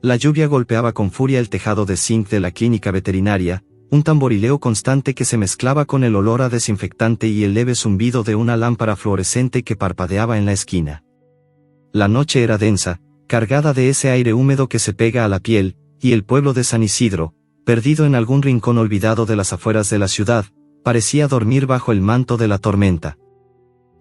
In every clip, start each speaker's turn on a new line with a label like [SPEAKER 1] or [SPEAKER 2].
[SPEAKER 1] La lluvia golpeaba con furia el tejado de zinc de la clínica veterinaria, un tamborileo constante que se mezclaba con el olor a desinfectante y el leve zumbido de una lámpara fluorescente que parpadeaba en la esquina. La noche era densa, cargada de ese aire húmedo que se pega a la piel, y el pueblo de San Isidro, perdido en algún rincón olvidado de las afueras de la ciudad, parecía dormir bajo el manto de la tormenta.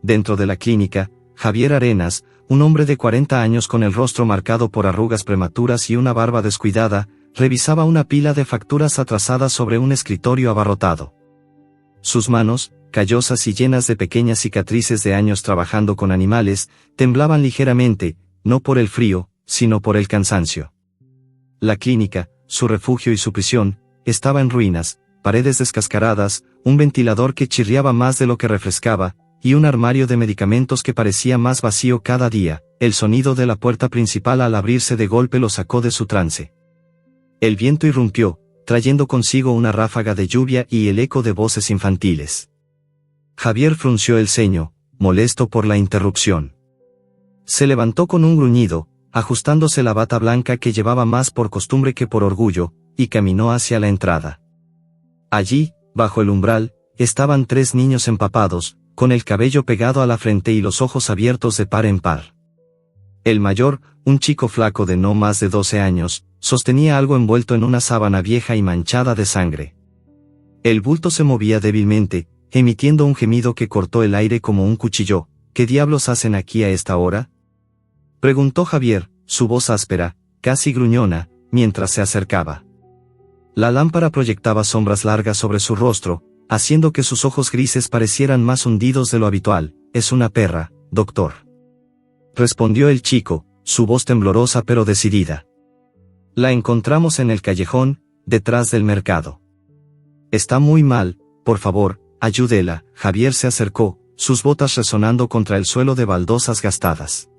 [SPEAKER 1] Dentro de la clínica, Javier Arenas, un hombre de 40 años con el rostro marcado por arrugas prematuras y una barba descuidada, revisaba una pila de facturas atrasadas sobre un escritorio abarrotado. Sus manos, callosas y llenas de pequeñas cicatrices de años trabajando con animales, temblaban ligeramente, no por el frío, sino por el cansancio. La clínica, su refugio y su prisión, estaba en ruinas, paredes descascaradas, un ventilador que chirriaba más de lo que refrescaba, y un armario de medicamentos que parecía más vacío cada día. El sonido de la puerta principal al abrirse de golpe lo sacó de su trance. El viento irrumpió, trayendo consigo una ráfaga de lluvia y el eco de voces infantiles. Javier frunció el ceño, molesto por la interrupción. Se levantó con un gruñido, ajustándose la bata blanca que llevaba más por costumbre que por orgullo, y caminó hacia la entrada. Allí, bajo el umbral, estaban 3 niños empapados, con el cabello pegado a la frente y los ojos abiertos de par en par. El mayor, un chico flaco de no más de 12 años, sostenía algo envuelto en una sábana vieja y manchada de sangre. El bulto se movía débilmente, emitiendo un gemido que cortó el aire como un cuchillo. ¿Qué diablos hacen aquí a esta hora?, preguntó Javier, su voz áspera, casi gruñona, mientras se acercaba. La lámpara proyectaba sombras largas sobre su rostro, haciendo que sus ojos grises parecieran más hundidos de lo habitual. «Es una perra, doctor», respondió el chico, su voz temblorosa pero decidida. «La encontramos en el callejón, detrás del mercado. Está muy mal, por favor, ayúdela». Javier se acercó, sus botas resonando contra el suelo de baldosas gastadas.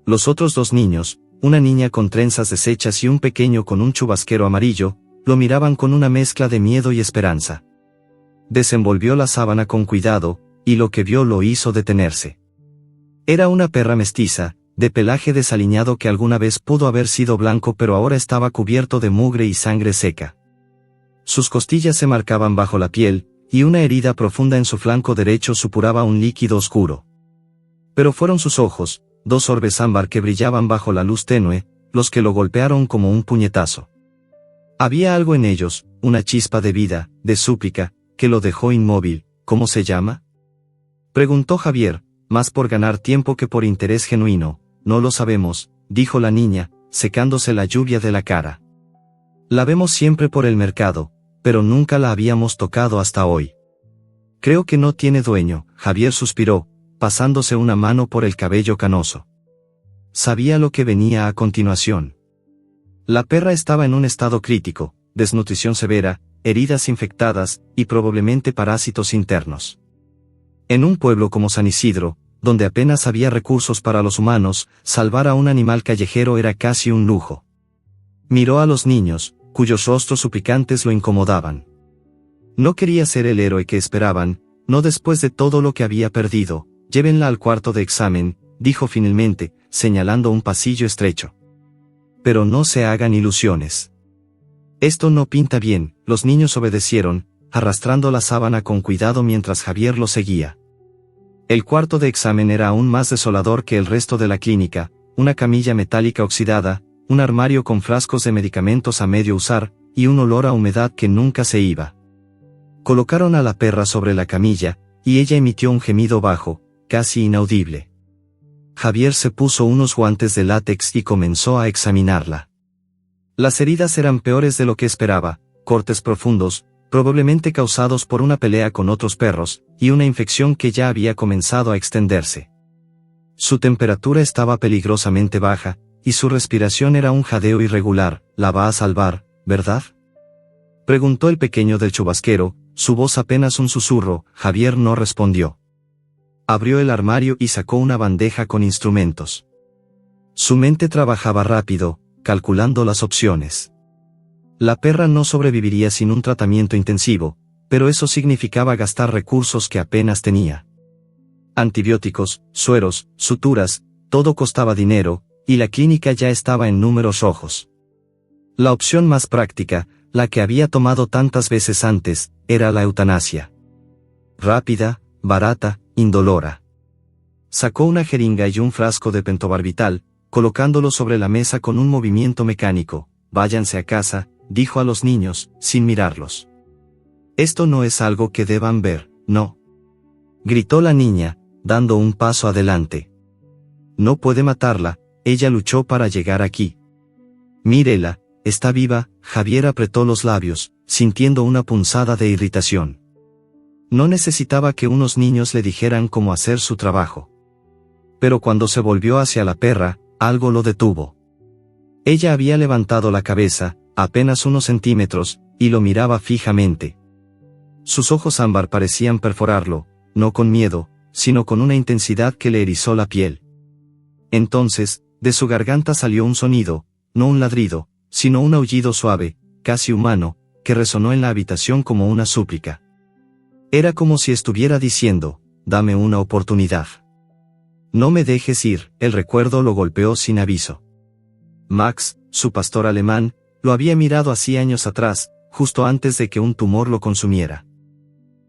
[SPEAKER 1] Los otros 2 niños, una niña con trenzas deshechas y un pequeño con un chubasquero amarillo, lo miraban con una mezcla de miedo y esperanza. Desenvolvió la sábana con cuidado, y lo que vio lo hizo detenerse. Era una perra mestiza, de pelaje desaliñado que alguna vez pudo haber sido blanco pero ahora estaba cubierto de mugre y sangre seca. Sus costillas se marcaban bajo la piel, y una herida profunda en su flanco derecho supuraba un líquido oscuro. Pero fueron sus ojos, 2 orbes ámbar que brillaban bajo la luz tenue, los que lo golpearon como un puñetazo. Había algo en ellos, una chispa de vida, de súplica, que lo dejó inmóvil. «¿Cómo se llama?», preguntó Javier, más por ganar tiempo que por interés genuino. «No lo sabemos», dijo la niña, secándose la lluvia de la cara. «La vemos siempre por el mercado, pero nunca la habíamos tocado hasta hoy. Creo que no tiene dueño». Javier suspiró, pasándose una mano por el cabello canoso. Sabía lo que venía a continuación. La perra estaba en un estado crítico, desnutrición severa, heridas infectadas, y probablemente parásitos internos. En un pueblo como San Isidro, donde apenas había recursos para los humanos, salvar a un animal callejero era casi un lujo. Miró a los niños, cuyos rostros suplicantes lo incomodaban. No quería ser el héroe que esperaban, no después de todo lo que había perdido. «Llévenla al cuarto de examen», dijo finalmente, señalando un pasillo estrecho. «Pero no se hagan ilusiones. Esto no pinta bien». Los niños obedecieron, arrastrando la sábana con cuidado mientras Javier lo seguía. El cuarto de examen era aún más desolador que el resto de la clínica: una camilla metálica oxidada, un armario con frascos de medicamentos a medio usar, y un olor a humedad que nunca se iba. Colocaron a la perra sobre la camilla, y ella emitió un gemido bajo, casi inaudible. Javier se puso unos guantes de látex y comenzó a examinarla. Las heridas eran peores de lo que esperaba: cortes profundos, probablemente causados por una pelea con otros perros, y una infección que ya había comenzado a extenderse. Su temperatura estaba peligrosamente baja, y su respiración era un jadeo irregular. «La va a salvar, ¿verdad?», preguntó el pequeño del chubasquero, su voz apenas un susurro. Javier no respondió. Abrió el armario y sacó una bandeja con instrumentos. Su mente trabajaba rápido, calculando las opciones. La perra no sobreviviría sin un tratamiento intensivo, pero eso significaba gastar recursos que apenas tenía. Antibióticos, sueros, suturas, todo costaba dinero, y la clínica ya estaba en números rojos. La opción más práctica, la que había tomado tantas veces antes, era la eutanasia. Rápida, barata, indolora. Sacó una jeringa y un frasco de pentobarbital, colocándolo sobre la mesa con un movimiento mecánico. «Váyanse a casa», dijo a los niños, sin mirarlos. «Esto no es algo que deban ver, no», gritó la niña, dando un paso adelante. «No puede matarla, ella luchó para llegar aquí. Mírela, está viva». Javier apretó los labios, sintiendo una punzada de irritación. No necesitaba que unos niños le dijeran cómo hacer su trabajo. Pero cuando se volvió hacia la perra, algo lo detuvo. Ella había levantado la cabeza, apenas unos centímetros, y lo miraba fijamente. Sus ojos ámbar parecían perforarlo, no con miedo, sino con una intensidad que le erizó la piel. Entonces, de su garganta salió un sonido, no un ladrido, sino un aullido suave, casi humano, que resonó en la habitación como una súplica. Era como si estuviera diciendo, «Dame una oportunidad. No me dejes ir». El recuerdo lo golpeó sin aviso. Max, su pastor alemán, lo había mirado hacía años atrás, justo antes de que un tumor lo consumiera.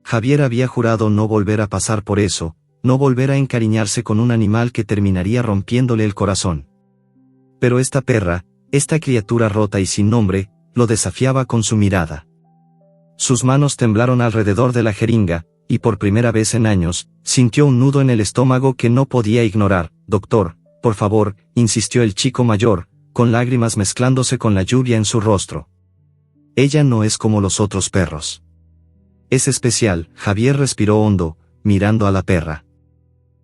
[SPEAKER 1] Javier había jurado no volver a pasar por eso, no volver a encariñarse con un animal que terminaría rompiéndole el corazón. Pero esta perra, esta criatura rota y sin nombre, lo desafiaba con su mirada. Sus manos temblaron alrededor de la jeringa, y por primera vez en años, sintió un nudo en el estómago que no podía ignorar. «Doctor, por favor», insistió el chico mayor, con lágrimas mezclándose con la lluvia en su rostro. «Ella no es como los otros perros. Es especial». Javier respiró hondo, mirando a la perra.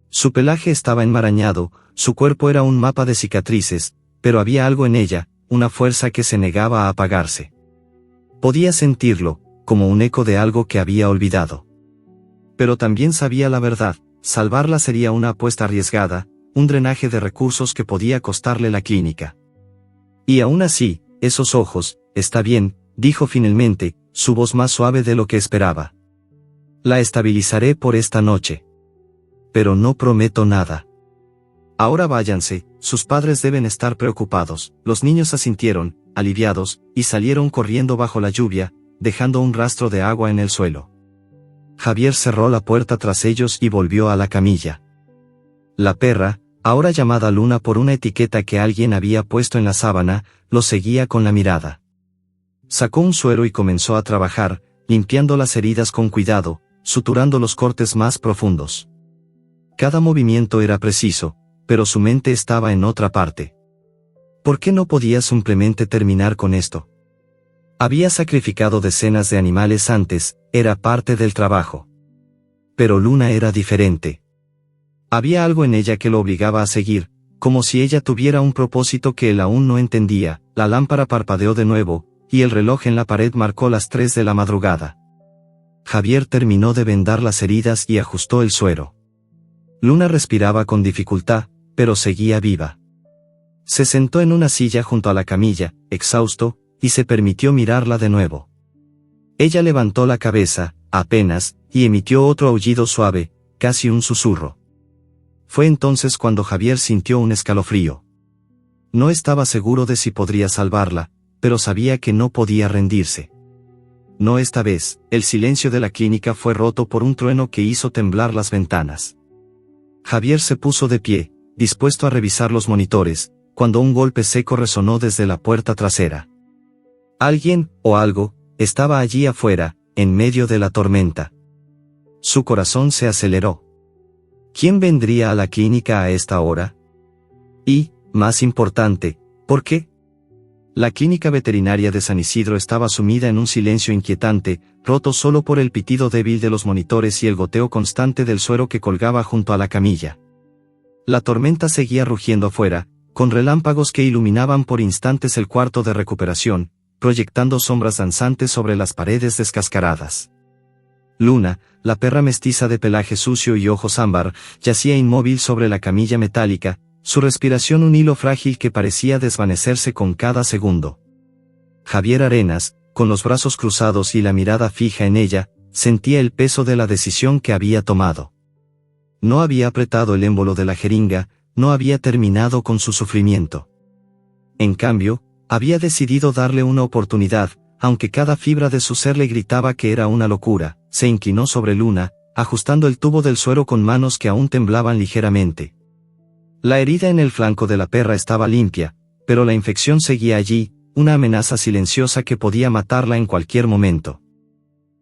[SPEAKER 1] Su pelaje estaba enmarañado, su cuerpo era un mapa de cicatrices, pero había algo en ella, una fuerza que se negaba a apagarse. Podía sentirlo, como un eco de algo que había olvidado. Pero también sabía la verdad, salvarla sería una apuesta arriesgada, un drenaje de recursos que podía costarle la clínica. Y aún así, esos ojos, «Está bien», dijo finalmente, su voz más suave de lo que esperaba. «La estabilizaré por esta noche. Pero no prometo nada. Ahora váyanse, sus padres deben estar preocupados». Los niños asintieron, aliviados, y salieron corriendo bajo la lluvia, dejando un rastro de agua en el suelo. Javier cerró la puerta tras ellos y volvió a la camilla. La perra, ahora llamada Luna por una etiqueta que alguien había puesto en la sábana, lo seguía con la mirada. Sacó un suero y comenzó a trabajar, limpiando las heridas con cuidado, suturando los cortes más profundos. Cada movimiento era preciso, pero su mente estaba en otra parte. ¿Por qué no podía simplemente terminar con esto? Había sacrificado decenas de animales antes, era parte del trabajo. Pero Luna era diferente. Había algo en ella que lo obligaba a seguir, como si ella tuviera un propósito que él aún no entendía. La lámpara parpadeó de nuevo, y el reloj en la pared marcó las 3 de la madrugada. Javier terminó de vendar las heridas y ajustó el suero. Luna respiraba con dificultad, pero seguía viva. Se sentó en una silla junto a la camilla, exhausto, y se permitió mirarla de nuevo. Ella levantó la cabeza, apenas, y emitió otro aullido suave, casi un susurro. Fue entonces cuando Javier sintió un escalofrío. No estaba seguro de si podría salvarla, pero sabía que no podía rendirse. No esta vez. El silencio de la clínica fue roto por un trueno que hizo temblar las ventanas. Javier se puso de pie, dispuesto a revisar los monitores, cuando un golpe seco resonó desde la puerta trasera. Alguien, o algo, estaba allí afuera, en medio de la tormenta. Su corazón se aceleró. ¿Quién vendría a la clínica a esta hora? Y, más importante, ¿por qué? La clínica veterinaria de San Isidro estaba sumida en un silencio inquietante, roto solo por el pitido débil de los monitores y el goteo constante del suero que colgaba junto a la camilla. La tormenta seguía rugiendo afuera, con relámpagos que iluminaban por instantes el cuarto de recuperación, proyectando sombras danzantes sobre las paredes descascaradas. Luna, la perra mestiza de pelaje sucio y ojos ámbar, yacía inmóvil sobre la camilla metálica, su respiración un hilo frágil que parecía desvanecerse con cada segundo. Javier Arenas, con los brazos cruzados y la mirada fija en ella, sentía el peso de la decisión que había tomado. No había apretado el émbolo de la jeringa, no había terminado con su sufrimiento. En cambio, Había decidido darle una oportunidad, aunque cada fibra de su ser le gritaba que era una locura. Se inclinó sobre Luna, ajustando el tubo del suero con manos que aún temblaban ligeramente. La herida en el flanco de la perra estaba limpia, pero la infección seguía allí, una amenaza silenciosa que podía matarla en cualquier momento.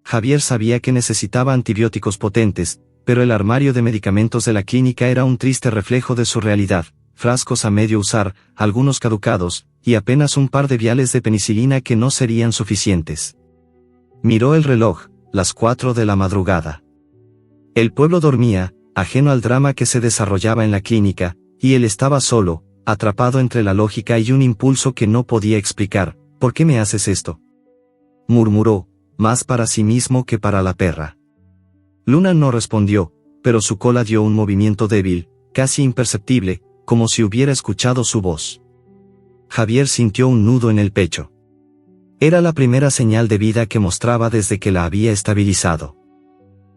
[SPEAKER 1] Javier sabía que necesitaba antibióticos potentes, pero el armario de medicamentos de la clínica era un triste reflejo de su realidad: frascos a medio usar, algunos caducados, y apenas un par de viales de penicilina que no serían suficientes. Miró el reloj, las 4 de la madrugada. El pueblo dormía, ajeno al drama que se desarrollaba en la clínica, y él estaba solo, atrapado entre la lógica y un impulso que no podía explicar. ¿Por qué me haces esto?, murmuró, más para sí mismo que para la perra. Luna no respondió, pero su cola dio un movimiento débil, casi imperceptible, como si hubiera escuchado su voz. Javier sintió un nudo en el pecho. Era la primera señal de vida que mostraba desde que la había estabilizado.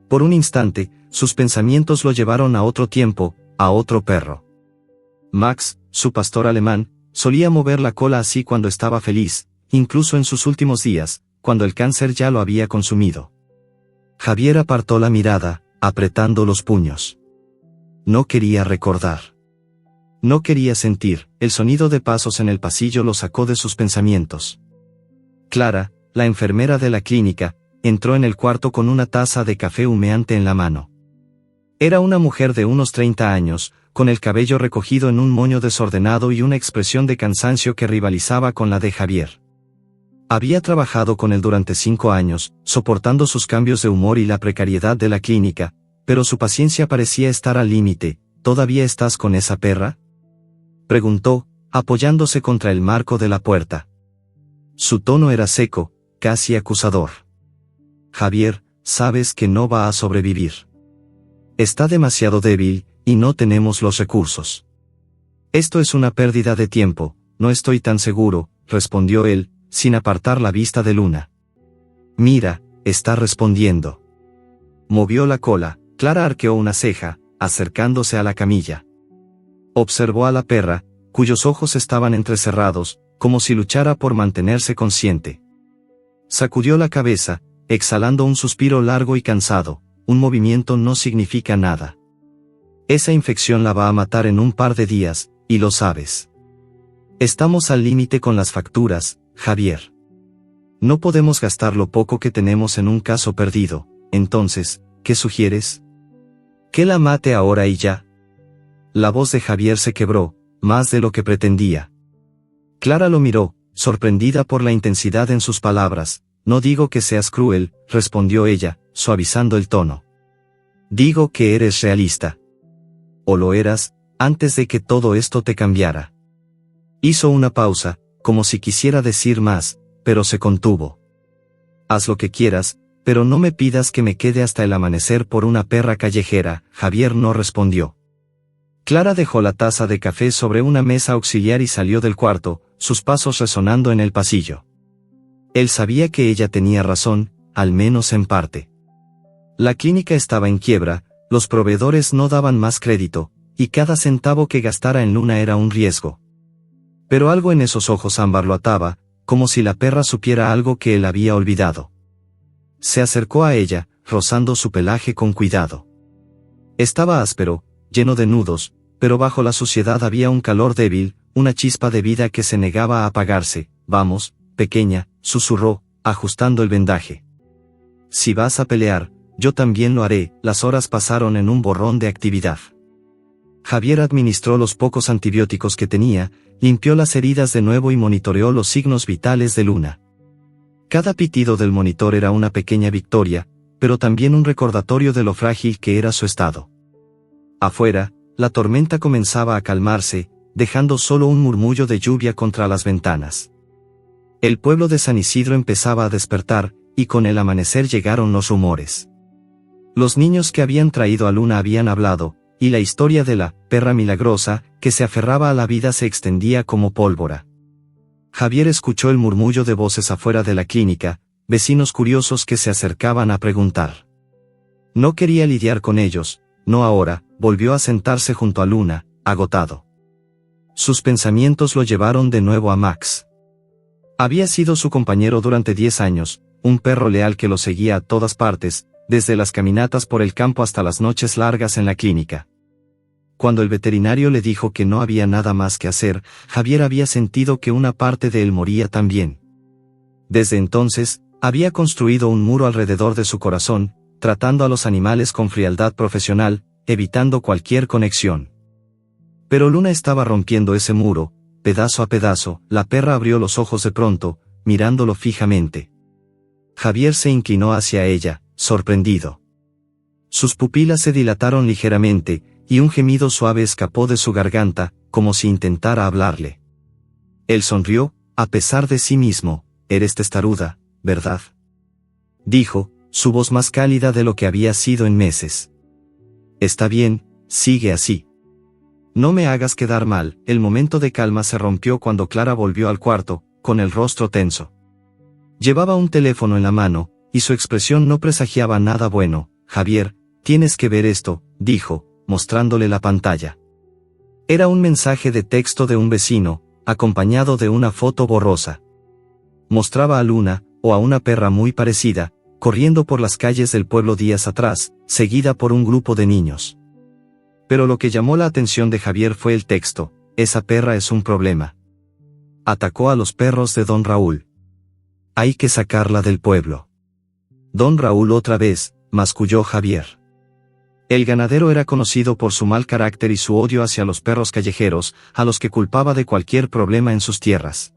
[SPEAKER 1] Por un instante, sus pensamientos lo llevaron a otro tiempo, a otro perro. Max, su pastor alemán, solía mover la cola así cuando estaba feliz, incluso en sus últimos días, cuando el cáncer ya lo había consumido. Javier apartó la mirada, apretando los puños. No quería recordar. No quería sentir. El sonido de pasos en el pasillo lo sacó de sus pensamientos. Clara, la enfermera de la clínica, entró en el cuarto con una taza de café humeante en la mano. Era una mujer de unos 30 años, con el cabello recogido en un moño desordenado y una expresión de cansancio que rivalizaba con la de Javier. Había trabajado con él durante 5 años, soportando sus cambios de humor y la precariedad de la clínica, pero su paciencia parecía estar al límite. ¿Todavía estás con esa perra?, preguntó, apoyándose contra el marco de la puerta. Su tono era seco, casi acusador. Javier, sabes que no va a sobrevivir. Está demasiado débil, y no tenemos los recursos. Esto es una pérdida de tiempo. No estoy tan seguro, respondió él, sin apartar la vista de Luna. Mira, está respondiendo. Movió la cola. Clara arqueó una ceja, acercándose a la camilla. Observó a la perra, cuyos ojos estaban entrecerrados, como si luchara por mantenerse consciente. Sacudió la cabeza, exhalando un suspiro largo y cansado. Un movimiento no significa nada. Esa infección la va a matar en un par de días, y lo sabes. Estamos al límite con las facturas, Javier. No podemos gastar lo poco que tenemos en un caso perdido. Entonces, ¿qué sugieres? Que la mate ahora y ya. La voz de Javier se quebró, más de lo que pretendía. Clara lo miró, sorprendida por la intensidad en sus palabras. No digo que seas cruel, respondió ella, suavizando el tono. Digo que eres realista. O lo eras, antes de que todo esto te cambiara. Hizo una pausa, como si quisiera decir más, pero se contuvo. Haz lo que quieras, pero no me pidas que me quede hasta el amanecer por una perra callejera. Javier no respondió. Clara dejó la taza de café sobre una mesa auxiliar y salió del cuarto, sus pasos resonando en el pasillo. Él sabía que ella tenía razón, al menos en parte. La clínica estaba en quiebra, los proveedores no daban más crédito, y cada centavo que gastara en Luna era un riesgo. Pero algo en esos ojos ámbar lo ataba, como si la perra supiera algo que él había olvidado. Se acercó a ella, rozando su pelaje con cuidado. Estaba áspero, lleno de nudos, pero bajo la suciedad había un calor débil, una chispa de vida que se negaba a apagarse. Vamos, pequeña, susurró, ajustando el vendaje. Si vas a pelear, yo también lo haré. Las horas pasaron en un borrón de actividad. Javier administró los pocos antibióticos que tenía, limpió las heridas de nuevo y monitoreó los signos vitales de Luna. Cada pitido del monitor era una pequeña victoria, pero también un recordatorio de lo frágil que era su estado. Afuera, la tormenta comenzaba a calmarse, dejando solo un murmullo de lluvia contra las ventanas. El pueblo de San Isidro empezaba a despertar, y con el amanecer llegaron los rumores. Los niños que habían traído a Luna habían hablado, y la historia de la perra milagrosa, que se aferraba a la vida, se extendía como pólvora. Javier escuchó el murmullo de voces afuera de la clínica, vecinos curiosos que se acercaban a preguntar. No quería lidiar con ellos, no ahora. Volvió a sentarse junto a Luna, agotado. Sus pensamientos lo llevaron de nuevo a Max. Había sido su compañero durante 10 años, un perro leal que lo seguía a todas partes, desde las caminatas por el campo hasta las noches largas en la clínica. Cuando el veterinario le dijo que no había nada más que hacer, Javier había sentido que una parte de él moría también. Desde entonces, había construido un muro alrededor de su corazón, tratando a los animales con frialdad profesional, evitando cualquier conexión. Pero Luna estaba rompiendo ese muro, pedazo a pedazo. La perra abrió los ojos de pronto, mirándolo fijamente. Javier se inclinó hacia ella, sorprendido. Sus pupilas se dilataron ligeramente, y un gemido suave escapó de su garganta, como si intentara hablarle. Él sonrió, a pesar de sí mismo. «Eres testaruda, ¿verdad?», dijo, su voz más cálida de lo que había sido en meses. «Está bien, sigue así. No me hagas quedar mal». El momento de calma se rompió cuando Clara volvió al cuarto, con el rostro tenso. Llevaba un teléfono en la mano, y su expresión no presagiaba nada bueno. «Javier, tienes que ver esto», dijo, mostrándole la pantalla. Era un mensaje de texto de un vecino, acompañado de una foto borrosa. Mostraba a Luna, o a una perra muy parecida, corriendo por las calles del pueblo días atrás, seguida por un grupo de niños. Pero lo que llamó la atención de Javier fue el texto: «Esa perra es un problema. Atacó a los perros de Don Raúl. Hay que sacarla del pueblo». «Don Raúl otra vez», masculló Javier. El ganadero era conocido por su mal carácter y su odio hacia los perros callejeros, a los que culpaba de cualquier problema en sus tierras.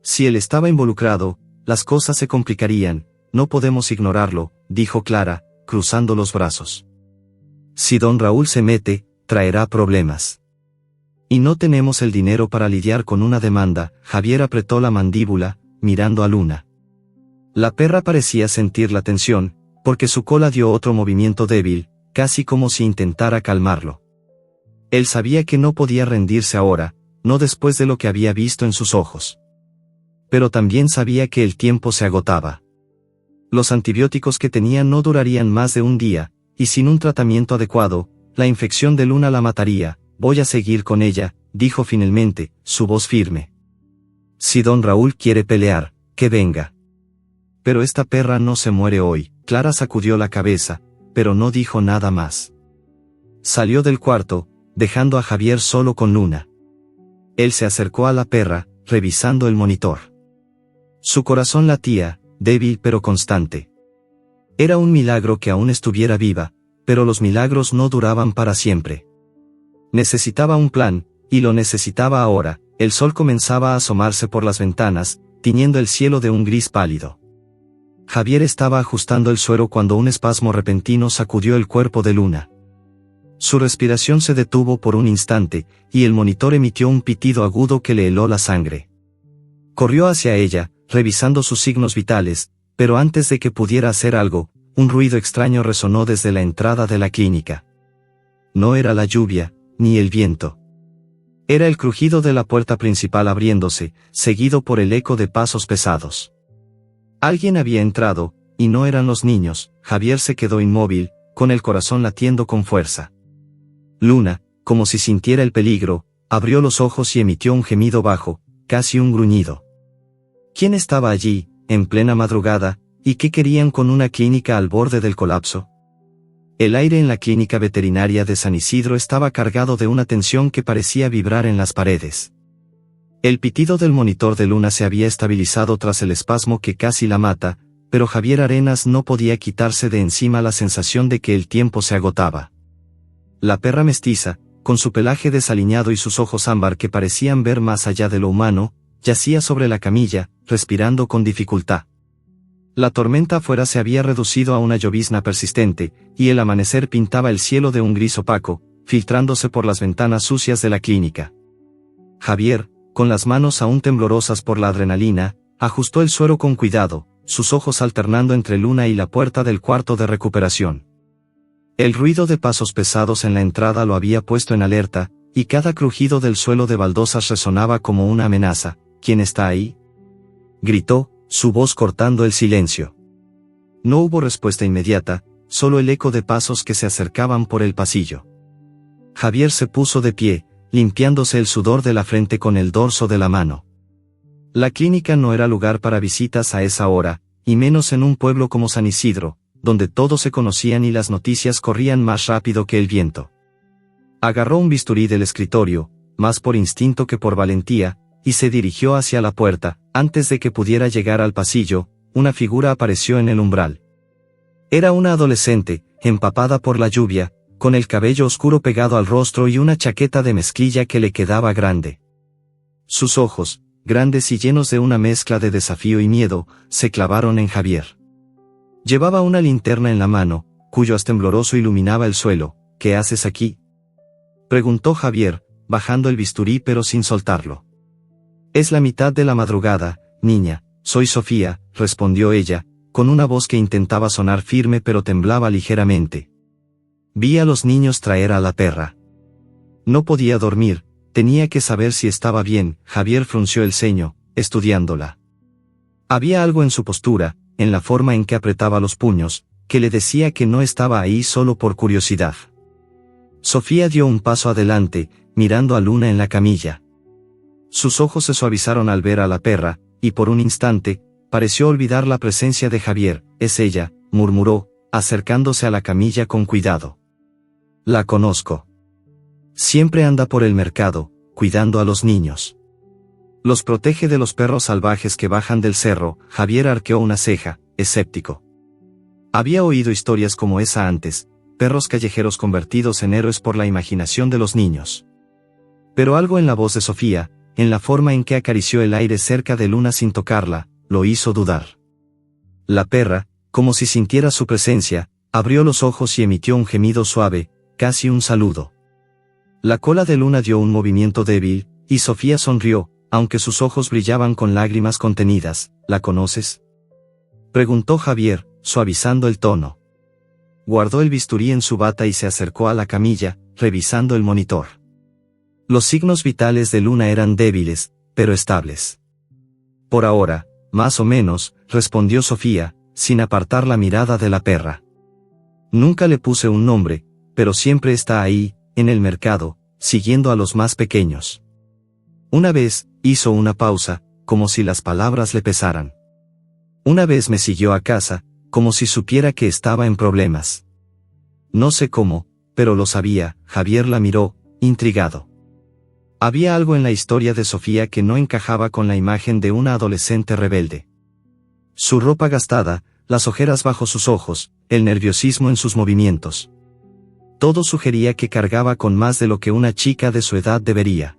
[SPEAKER 1] Si él estaba involucrado, las cosas se complicarían. «No podemos ignorarlo», dijo Clara, cruzando los brazos. «Si Don Raúl se mete, traerá problemas. Y no tenemos el dinero para lidiar con una demanda». Javier apretó la mandíbula, mirando a Luna. La perra parecía sentir la tensión, porque su cola dio otro movimiento débil, casi como si intentara calmarlo. Él sabía que no podía rendirse ahora, no después de lo que había visto en sus ojos. Pero también sabía que el tiempo se agotaba. Los antibióticos que tenía no durarían más de un día, y sin un tratamiento adecuado, la infección de Luna la mataría. «Voy a seguir con ella», dijo finalmente, su voz firme. «Si Don Raúl quiere pelear, que venga. Pero esta perra no se muere hoy». Clara sacudió la cabeza, pero no dijo nada más. Salió del cuarto, dejando a Javier solo con Luna. Él se acercó a la perra, revisando el monitor. Su corazón latía, débil pero constante. Era un milagro que aún estuviera viva, pero los milagros no duraban para siempre. Necesitaba un plan, y lo necesitaba ahora. El sol comenzaba a asomarse por las ventanas, tiñendo el cielo de un gris pálido. Javier estaba ajustando el suero cuando un espasmo repentino sacudió el cuerpo de Luna. Su respiración se detuvo por un instante, y el monitor emitió un pitido agudo que le heló la sangre. Corrió hacia ella, revisando sus signos vitales, pero antes de que pudiera hacer algo, un ruido extraño resonó desde la entrada de la clínica. No era la lluvia, ni el viento. Era el crujido de la puerta principal abriéndose, seguido por el eco de pasos pesados. Alguien había entrado, y no eran los niños. Javier se quedó inmóvil, con el corazón latiendo con fuerza. Luna, como si sintiera el peligro, abrió los ojos y emitió un gemido bajo, casi un gruñido. ¿Quién estaba allí, en plena madrugada, y qué querían con una clínica al borde del colapso? El aire en la clínica veterinaria de San Isidro estaba cargado de una tensión que parecía vibrar en las paredes. El pitido del monitor de Luna se había estabilizado tras el espasmo que casi la mata, pero Javier Arenas no podía quitarse de encima la sensación de que el tiempo se agotaba. La perra mestiza, con su pelaje desaliñado y sus ojos ámbar que parecían ver más allá de lo humano, yacía sobre la camilla, respirando con dificultad. La tormenta afuera se había reducido a una llovizna persistente, y el amanecer pintaba el cielo de un gris opaco, filtrándose por las ventanas sucias de la clínica. Javier, con las manos aún temblorosas por la adrenalina, ajustó el suero con cuidado, sus ojos alternando entre Luna y la puerta del cuarto de recuperación. El ruido de pasos pesados en la entrada lo había puesto en alerta, y cada crujido del suelo de baldosas resonaba como una amenaza. ¿Quién está ahí?, gritó, su voz cortando el silencio. No hubo respuesta inmediata, solo el eco de pasos que se acercaban por el pasillo. Javier se puso de pie, limpiándose el sudor de la frente con el dorso de la mano. La clínica no era lugar para visitas a esa hora, y menos en un pueblo como San Isidro, donde todos se conocían y las noticias corrían más rápido que el viento. Agarró un bisturí del escritorio, más por instinto que por valentía, y se dirigió hacia la puerta. Antes de que pudiera llegar al pasillo, una figura apareció en el umbral. Era una adolescente, empapada por la lluvia, con el cabello oscuro pegado al rostro y una chaqueta de mezclilla que le quedaba grande. Sus ojos, grandes y llenos de una mezcla de desafío y miedo, se clavaron en Javier. Llevaba una linterna en la mano, cuyo haz tembloroso iluminaba el suelo. ¿Qué haces aquí?, preguntó Javier, bajando el bisturí pero sin soltarlo. Es la mitad de la madrugada, niña. Soy Sofía, respondió ella, con una voz que intentaba sonar firme pero temblaba ligeramente. Vi a los niños traer a la perra. No podía dormir, tenía que saber si estaba bien. Javier frunció el ceño, estudiándola. Había algo en su postura, en la forma en que apretaba los puños, que le decía que no estaba ahí solo por curiosidad. Sofía dio un paso adelante, mirando a Luna en la camilla. Sus ojos se suavizaron al ver a la perra, y por un instante, pareció olvidar la presencia de Javier. Es ella, murmuró, acercándose a la camilla con cuidado. La conozco. Siempre anda por el mercado, cuidando a los niños. Los protege de los perros salvajes que bajan del cerro. Javier arqueó una ceja, escéptico. Había oído historias como esa antes, perros callejeros convertidos en héroes por la imaginación de los niños. Pero algo en la voz de Sofía, en la forma en que acarició el aire cerca de Luna sin tocarla, lo hizo dudar. La perra, como si sintiera su presencia, abrió los ojos y emitió un gemido suave, casi un saludo. La cola de Luna dio un movimiento débil, y Sofía sonrió, aunque sus ojos brillaban con lágrimas contenidas. ¿La conoces?, preguntó Javier, suavizando el tono. Guardó el bisturí en su bata y se acercó a la camilla, revisando el monitor. Los signos vitales de Luna eran débiles, pero estables. Por ahora, más o menos, respondió Sofía, sin apartar la mirada de la perra. Nunca le puse un nombre, pero siempre está ahí, en el mercado, siguiendo a los más pequeños. Una vez, hizo una pausa, como si las palabras le pesaran. Una vez me siguió a casa, como si supiera que estaba en problemas. No sé cómo, pero lo sabía. Javier la miró, intrigado. Había algo en la historia de Sofía que no encajaba con la imagen de una adolescente rebelde. Su ropa gastada, las ojeras bajo sus ojos, el nerviosismo en sus movimientos. Todo sugería que cargaba con más de lo que una chica de su edad debería.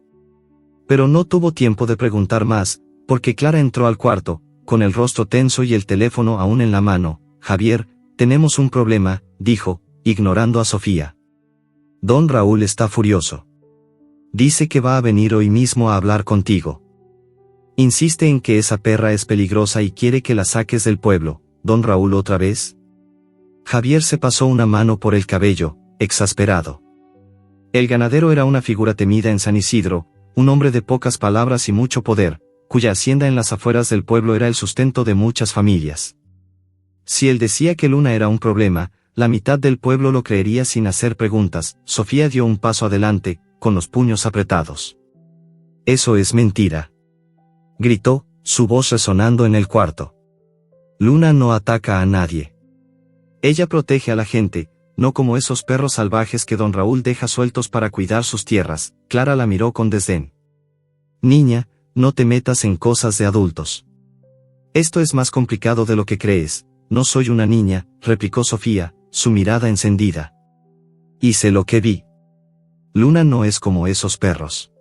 [SPEAKER 1] Pero no tuvo tiempo de preguntar más, porque Clara entró al cuarto, con el rostro tenso y el teléfono aún en la mano. Javier, tenemos un problema, dijo, ignorando a Sofía. Don Raúl está furioso. Dice que va a venir hoy mismo a hablar contigo. Insiste en que esa perra es peligrosa y quiere que la saques del pueblo. ¿Don Raúl otra vez? Javier se pasó una mano por el cabello, exasperado. El ganadero era una figura temida en San Isidro, un hombre de pocas palabras y mucho poder, cuya hacienda en las afueras del pueblo era el sustento de muchas familias. Si él decía que Luna era un problema, la mitad del pueblo lo creería sin hacer preguntas. Sofía dio un paso adelante, con los puños apretados. Eso es mentira, gritó, su voz resonando en el cuarto. Luna no ataca a nadie. Ella protege a la gente, no como esos perros salvajes que don Raúl deja sueltos para cuidar sus tierras. Clara la miró con desdén. Niña, no te metas en cosas de adultos. Esto es más complicado de lo que crees. No soy una niña, replicó Sofía, su mirada encendida. Hice lo que vi. Luna no es como esos perros.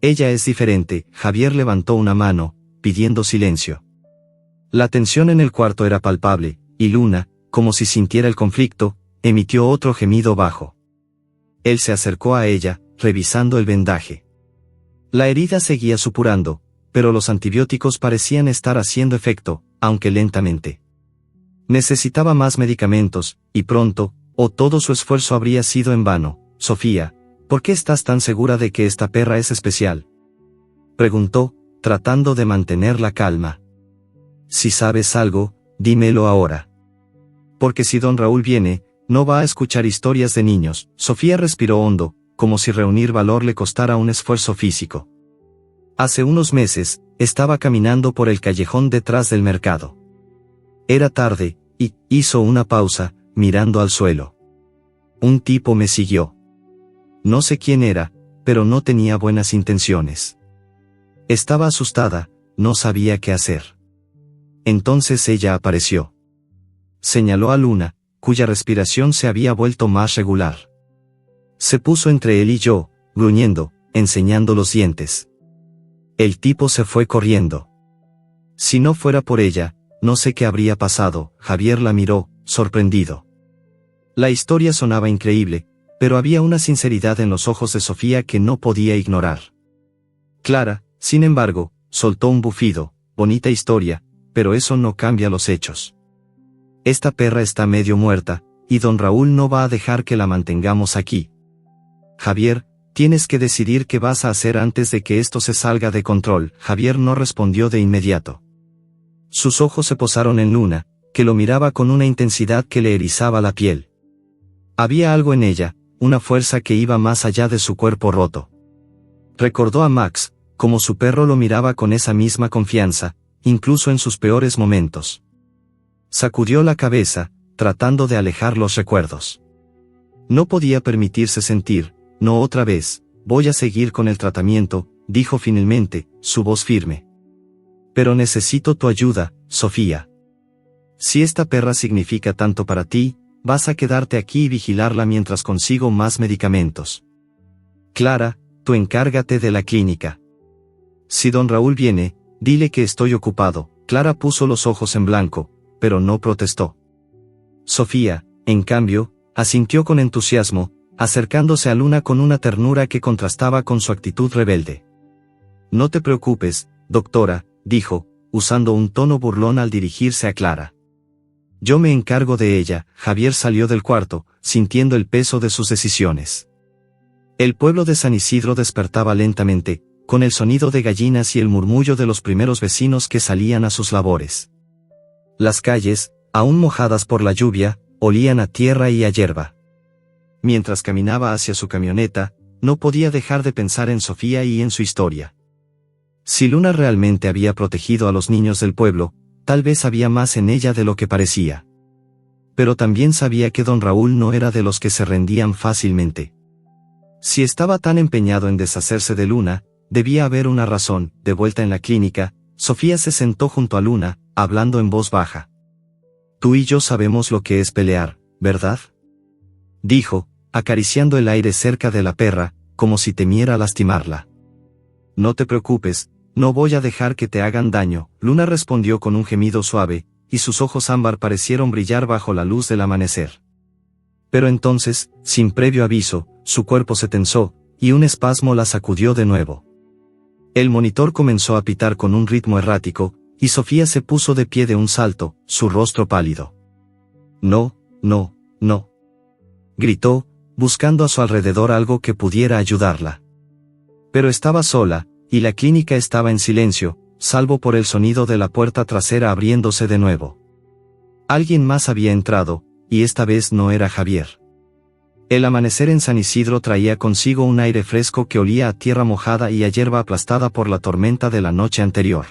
[SPEAKER 1] Ella es diferente. Javier levantó una mano, pidiendo silencio. La tensión en el cuarto era palpable, y Luna, como si sintiera el conflicto, emitió otro gemido bajo. Él se acercó a ella, revisando el vendaje. La herida seguía supurando, pero los antibióticos parecían estar haciendo efecto, aunque lentamente. Necesitaba más medicamentos, y pronto, o todo su esfuerzo habría sido en vano. Sofía, ¿por qué estás tan segura de que esta perra es especial?, preguntó, tratando de mantener la calma. Si sabes algo, dímelo ahora. Porque si don Raúl viene, no va a escuchar historias de niños. Sofía respiró hondo, como si reunir valor le costara un esfuerzo físico. Hace unos meses, estaba caminando por el callejón detrás del mercado. Era tarde, y hizo una pausa, mirando al suelo. Un tipo me siguió. No sé quién era, pero no tenía buenas intenciones. Estaba asustada, no sabía qué hacer. Entonces ella apareció. Señaló a Luna, cuya respiración se había vuelto más regular. Se puso entre él y yo, gruñendo, enseñando los dientes. El tipo se fue corriendo. Si no fuera por ella, no sé qué habría pasado. Javier la miró, sorprendido. La historia sonaba increíble, pero había una sinceridad en los ojos de Sofía que no podía ignorar. Clara, sin embargo, soltó un bufido. Bonita historia, pero eso no cambia los hechos. Esta perra está medio muerta, y don Raúl no va a dejar que la mantengamos aquí. Javier, tienes que decidir qué vas a hacer antes de que esto se salga de control. Javier no respondió de inmediato. Sus ojos se posaron en Luna, que lo miraba con una intensidad que le erizaba la piel. Había algo en ella, una fuerza que iba más allá de su cuerpo roto. Recordó a Max, como su perro lo miraba con esa misma confianza, incluso en sus peores momentos. Sacudió la cabeza, tratando de alejar los recuerdos. No podía permitirse sentir. No otra vez, voy a seguir con el tratamiento, dijo finalmente, su voz firme. Pero necesito tu ayuda, Sofía. Si esta perra significa tanto para ti, vas a quedarte aquí y vigilarla mientras consigo más medicamentos. Clara, tú encárgate de la clínica. Si don Raúl viene, dile que estoy ocupado. Clara puso los ojos en blanco, pero no protestó. Sofía, en cambio, asintió con entusiasmo, acercándose a Luna con una ternura que contrastaba con su actitud rebelde. No te preocupes, doctora, dijo, usando un tono burlón al dirigirse a Clara. Yo me encargo de ella. Javier salió del cuarto, sintiendo el peso de sus decisiones. El pueblo de San Isidro despertaba lentamente, con el sonido de gallinas y el murmullo de los primeros vecinos que salían a sus labores. Las calles, aún mojadas por la lluvia, olían a tierra y a hierba. Mientras caminaba hacia su camioneta, no podía dejar de pensar en Sofía y en su historia. Si Luna realmente había protegido a los niños del pueblo, tal vez había más en ella de lo que parecía. Pero también sabía que don Raúl no era de los que se rendían fácilmente. Si estaba tan empeñado en deshacerse de Luna, debía haber una razón. De vuelta en la clínica, Sofía se sentó junto a Luna, hablando en voz baja. Tú y yo sabemos lo que es pelear, ¿verdad? Dijo, acariciando el aire cerca de la perra, como si temiera lastimarla. No te preocupes, no voy a dejar que te hagan daño. Luna respondió con un gemido suave, y sus ojos ámbar parecieron brillar bajo la luz del amanecer. Pero entonces, sin previo aviso, su cuerpo se tensó, y un espasmo la sacudió de nuevo. El monitor comenzó a pitar con un ritmo errático, y Sofía se puso de pie de un salto, su rostro pálido. No, no, no. Gritó, buscando a su alrededor algo que pudiera ayudarla. Pero estaba sola, y la clínica estaba en silencio, salvo por el sonido de la puerta trasera abriéndose de nuevo. Alguien más había entrado, y esta vez no era Javier. El amanecer en San Isidro traía consigo un aire fresco que olía a tierra mojada y a hierba aplastada por la tormenta de la noche anterior.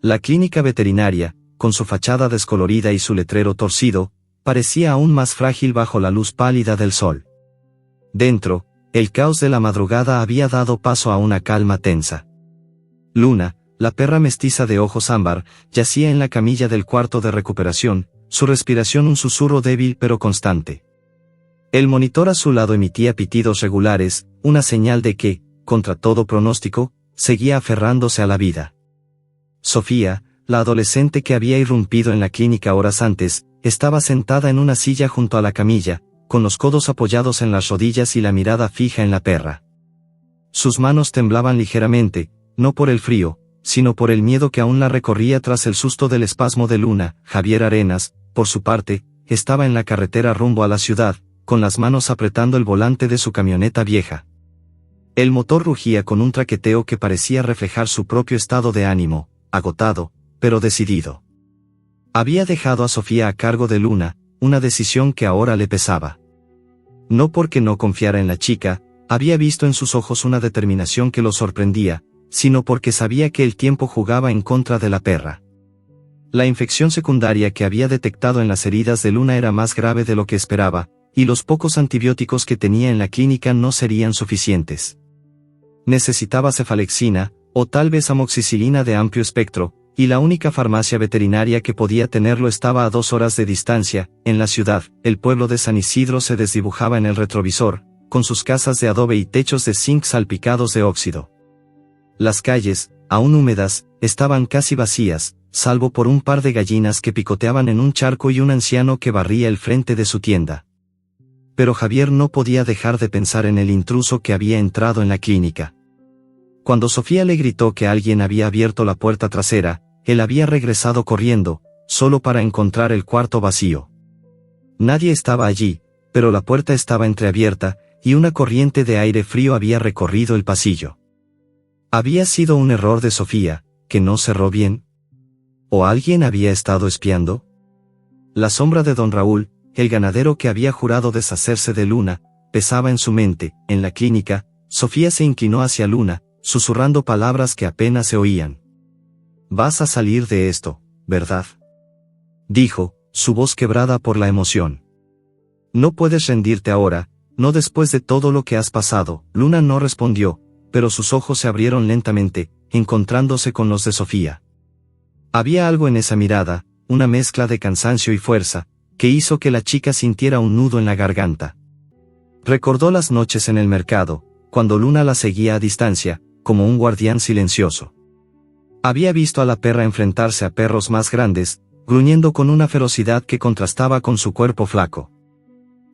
[SPEAKER 1] La clínica veterinaria, con su fachada descolorida y su letrero torcido, parecía aún más frágil bajo la luz pálida del sol. Dentro, el caos de la madrugada había dado paso a una calma tensa. Luna, la perra mestiza de ojos ámbar, yacía en la camilla del cuarto de recuperación, su respiración un susurro débil pero constante. El monitor a su lado emitía pitidos regulares, una señal de que, contra todo pronóstico, seguía aferrándose a la vida. Sofía, la adolescente que había irrumpido en la clínica horas antes, estaba sentada en una silla junto a la camilla, con los codos apoyados en las rodillas y la mirada fija en la perra. Sus manos temblaban ligeramente, no por el frío, sino por el miedo que aún la recorría tras el susto del espasmo de Luna. Javier Arenas, por su parte, estaba en la carretera rumbo a la ciudad, con las manos apretando el volante de su camioneta vieja. El motor rugía con un traqueteo que parecía reflejar su propio estado de ánimo, agotado, pero decidido. Había dejado a Sofía a cargo de Luna, una decisión que ahora le pesaba. No porque no confiara en la chica, había visto en sus ojos una determinación que lo sorprendía, sino porque sabía que el tiempo jugaba en contra de la perra. La infección secundaria que había detectado en las heridas de Luna era más grave de lo que esperaba, y los pocos antibióticos que tenía en la clínica no serían suficientes. Necesitaba cefalexina, o tal vez amoxicilina de amplio espectro, y la única farmacia veterinaria que podía tenerlo estaba a 2 horas de distancia. En la ciudad, el pueblo de San Isidro se desdibujaba en el retrovisor, con sus casas de adobe y techos de zinc salpicados de óxido. Las calles, aún húmedas, estaban casi vacías, salvo por un par de gallinas que picoteaban en un charco y un anciano que barría el frente de su tienda. Pero Javier no podía dejar de pensar en el intruso que había entrado en la clínica. Cuando Sofía le gritó que alguien había abierto la puerta trasera, él había regresado corriendo, solo para encontrar el cuarto vacío. Nadie estaba allí, pero la puerta estaba entreabierta, y una corriente de aire frío había recorrido el pasillo. ¿Había sido un error de Sofía, que no cerró bien? ¿O alguien había estado espiando? La sombra de don Raúl, el ganadero que había jurado deshacerse de Luna, pesaba en su mente. En la clínica, Sofía se inclinó hacia Luna, susurrando palabras que apenas se oían. «Vas a salir de esto, ¿verdad?», dijo, su voz quebrada por la emoción. «No puedes rendirte ahora, no después de todo lo que has pasado». Luna no respondió, pero sus ojos se abrieron lentamente, encontrándose con los de Sofía. Había algo en esa mirada, una mezcla de cansancio y fuerza, que hizo que la chica sintiera un nudo en la garganta. Recordó las noches en el mercado, cuando Luna la seguía a distancia, como un guardián silencioso. Había visto a la perra enfrentarse a perros más grandes, gruñendo con una ferocidad que contrastaba con su cuerpo flaco.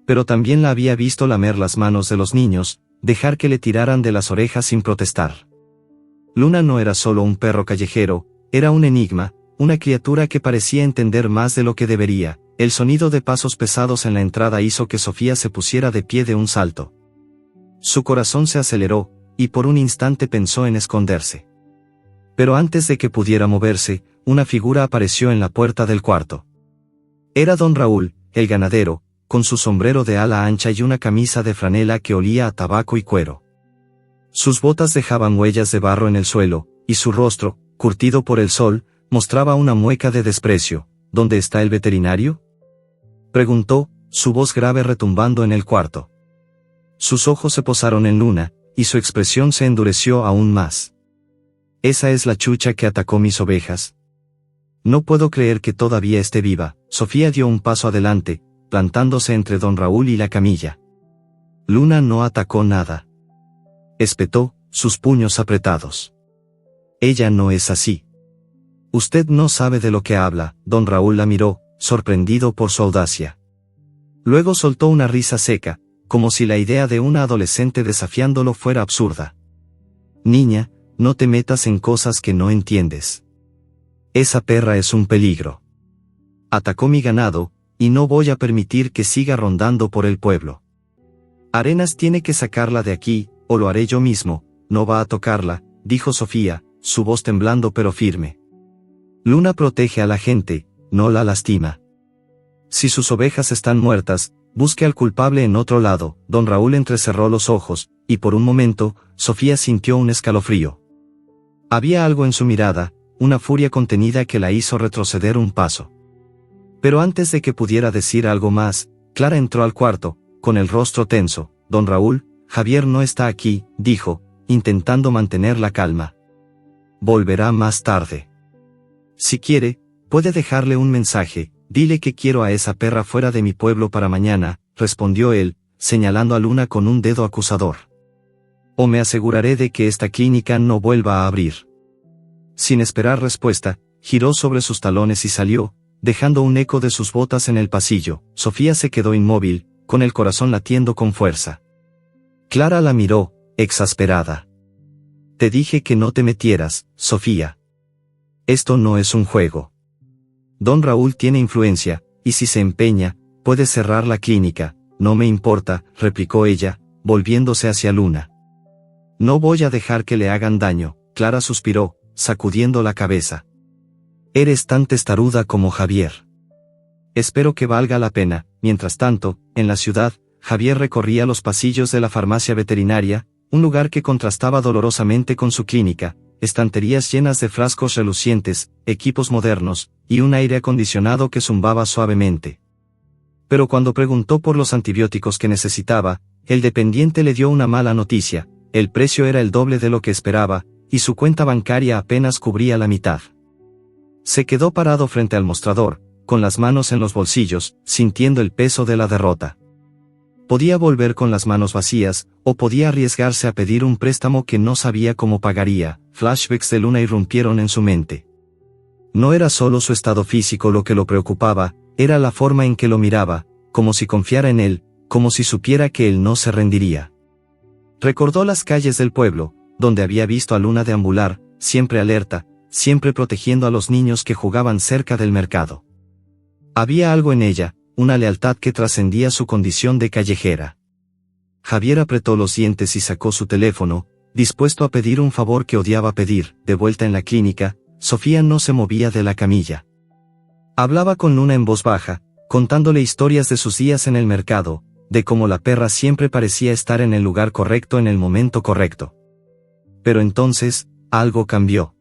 [SPEAKER 1] Pero también la había visto lamer las manos de los niños, dejar que le tiraran de las orejas sin protestar. Luna no era solo un perro callejero, era un enigma, una criatura que parecía entender más de lo que debería. El sonido de pasos pesados en la entrada hizo que Sofía se pusiera de pie de un salto. Su corazón se aceleró, y por un instante pensó en esconderse. Pero antes de que pudiera moverse, una figura apareció en la puerta del cuarto. Era don Raúl, el ganadero, con su sombrero de ala ancha y una camisa de franela que olía a tabaco y cuero. Sus botas dejaban huellas de barro en el suelo, y su rostro, curtido por el sol, mostraba una mueca de desprecio. «¿Dónde está el veterinario?», preguntó, su voz grave retumbando en el cuarto. Sus ojos se posaron en Luna, y su expresión se endureció aún más. «¿Esa es la chucha que atacó mis ovejas? No puedo creer que todavía esté viva». Sofía dio un paso adelante, plantándose entre don Raúl y la camilla. «Luna no atacó nada», espetó, sus puños apretados. «Ella no es así. Usted no sabe de lo que habla». Don Raúl la miró, sorprendido por su audacia. Luego soltó una risa seca, como si la idea de una adolescente desafiándolo fuera absurda. «Niña, no te metas en cosas que no entiendes. Esa perra es un peligro. Atacó mi ganado, y no voy a permitir que siga rondando por el pueblo. Arenas tiene que sacarla de aquí, o lo haré yo mismo». «No va a tocarla», dijo Sofía, su voz temblando pero firme. «Luna protege a la gente, no la lastima. Si sus ovejas están muertas, busque al culpable en otro lado». Don Raúl entrecerró los ojos, y por un momento, Sofía sintió un escalofrío. Había algo en su mirada, una furia contenida que la hizo retroceder un paso. Pero antes de que pudiera decir algo más, Clara entró al cuarto, con el rostro tenso. «Don Raúl, Javier no está aquí», dijo, intentando mantener la calma. «Volverá más tarde. Si quiere, puede dejarle un mensaje. Dile que quiero a esa perra fuera de mi pueblo para mañana», respondió él, señalando a Luna con un dedo acusador. «O me aseguraré de que esta clínica no vuelva a abrir». Sin esperar respuesta, giró sobre sus talones y salió, dejando un eco de sus botas en el pasillo. Sofía se quedó inmóvil, con el corazón latiendo con fuerza. Clara la miró, exasperada. «Te dije que no te metieras, Sofía. Esto no es un juego. Don Raúl tiene influencia, y si se empeña, puede cerrar la clínica». «No me importa», replicó ella, volviéndose hacia Luna. «No voy a dejar que le hagan daño». Clara suspiró, sacudiendo la cabeza. «Eres tan testaruda como Javier. Espero que valga la pena». Mientras tanto, en la ciudad, Javier recorría los pasillos de la farmacia veterinaria, Un lugar que contrastaba dolorosamente con su clínica, estanterías llenas de frascos relucientes, equipos modernos, y un aire acondicionado que zumbaba suavemente. Pero cuando preguntó por los antibióticos que necesitaba, el dependiente le dio una mala noticia: el precio era el doble de lo que esperaba, y su cuenta bancaria apenas cubría la mitad. Se quedó parado frente al mostrador, con las manos en los bolsillos, sintiendo el peso de la derrota. Podía volver con las manos vacías, o podía arriesgarse a pedir un préstamo que no sabía cómo pagaría. Flashbacks de Luna irrumpieron en su mente. No era solo su estado físico lo que lo preocupaba, era la forma en que lo miraba, como si confiara en él, como si supiera que él no se rendiría. Recordó las calles del pueblo, donde había visto a Luna deambular, siempre alerta, siempre protegiendo a los niños que jugaban cerca del mercado. Había algo en ella, una lealtad que trascendía su condición de callejera. Javier apretó los dientes y sacó su teléfono, dispuesto a pedir un favor que odiaba pedir. De vuelta en la clínica, Sofía no se movía de la camilla. Hablaba con Luna en voz baja, contándole historias de sus días en el mercado, de cómo la perra siempre parecía estar en el lugar correcto en el momento correcto. Pero entonces, algo cambió.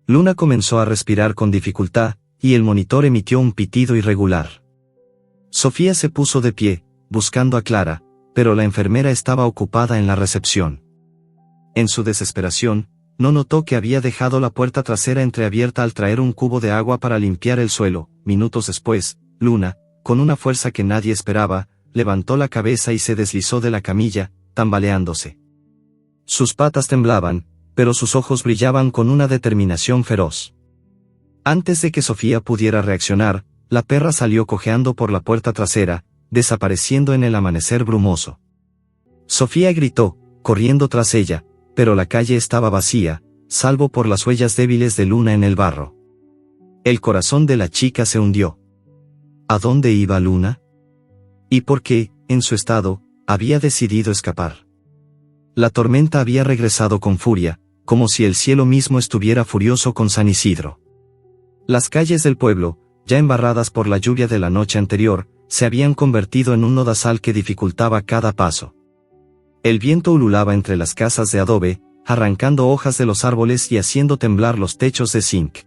[SPEAKER 1] Luna comenzó a respirar con dificultad, y el monitor emitió un pitido irregular. Sofía se puso de pie, buscando a Clara, pero la enfermera estaba ocupada en la recepción. En su desesperación, no notó que había dejado la puerta trasera entreabierta al traer un cubo de agua para limpiar el suelo. Minutos después, Luna, con una fuerza que nadie esperaba, levantó la cabeza y se deslizó de la camilla, tambaleándose. Sus patas temblaban, pero sus ojos brillaban con una determinación feroz. Antes de que Sofía pudiera reaccionar, la perra salió cojeando por la puerta trasera, desapareciendo en el amanecer brumoso. Sofía gritó, corriendo tras ella, pero la calle estaba vacía, salvo por las huellas débiles de Luna en el barro. El corazón de la chica se hundió. ¿A dónde iba Luna? ¿Y por qué, en su estado, había decidido escapar? La tormenta había regresado con furia, como si el cielo mismo estuviera furioso con San Isidro. Las calles del pueblo, ya embarradas por la lluvia de la noche anterior, se habían convertido en un lodazal que dificultaba cada paso. El viento ululaba entre las casas de adobe, arrancando hojas de los árboles y haciendo temblar los techos de zinc.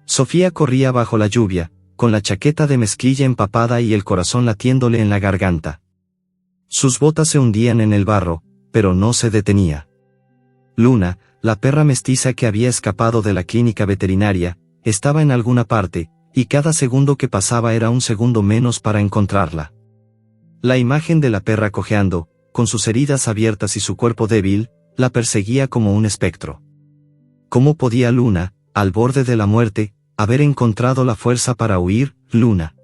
[SPEAKER 1] Sofía corría bajo la lluvia, con la chaqueta de mezclilla empapada y el corazón latiéndole en la garganta. Sus botas se hundían en el barro, pero no se detenía. Luna, la perra mestiza que había escapado de la clínica veterinaria, estaba en alguna parte, y cada segundo que pasaba era un segundo menos para encontrarla. La imagen de la perra cojeando, con sus heridas abiertas y su cuerpo débil, la perseguía como un espectro. ¿Cómo podía Luna, al borde de la muerte, haber encontrado la fuerza para huir? Luna,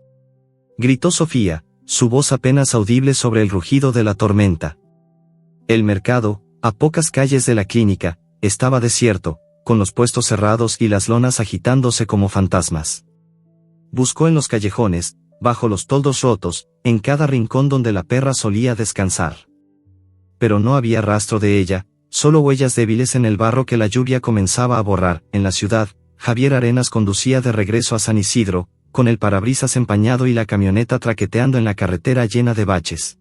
[SPEAKER 1] gritó Sofía, su voz apenas audible sobre el rugido de la tormenta. El mercado, a pocas calles de la clínica, estaba desierto, con los puestos cerrados y las lonas agitándose como fantasmas. Buscó en los callejones, bajo los toldos rotos, en cada rincón donde la perra solía descansar. Pero no había rastro de ella, solo huellas débiles en el barro que la lluvia comenzaba a borrar. En la ciudad, Javier Arenas conducía de regreso a San Isidro, con el parabrisas empañado y la camioneta traqueteando en la carretera llena de baches.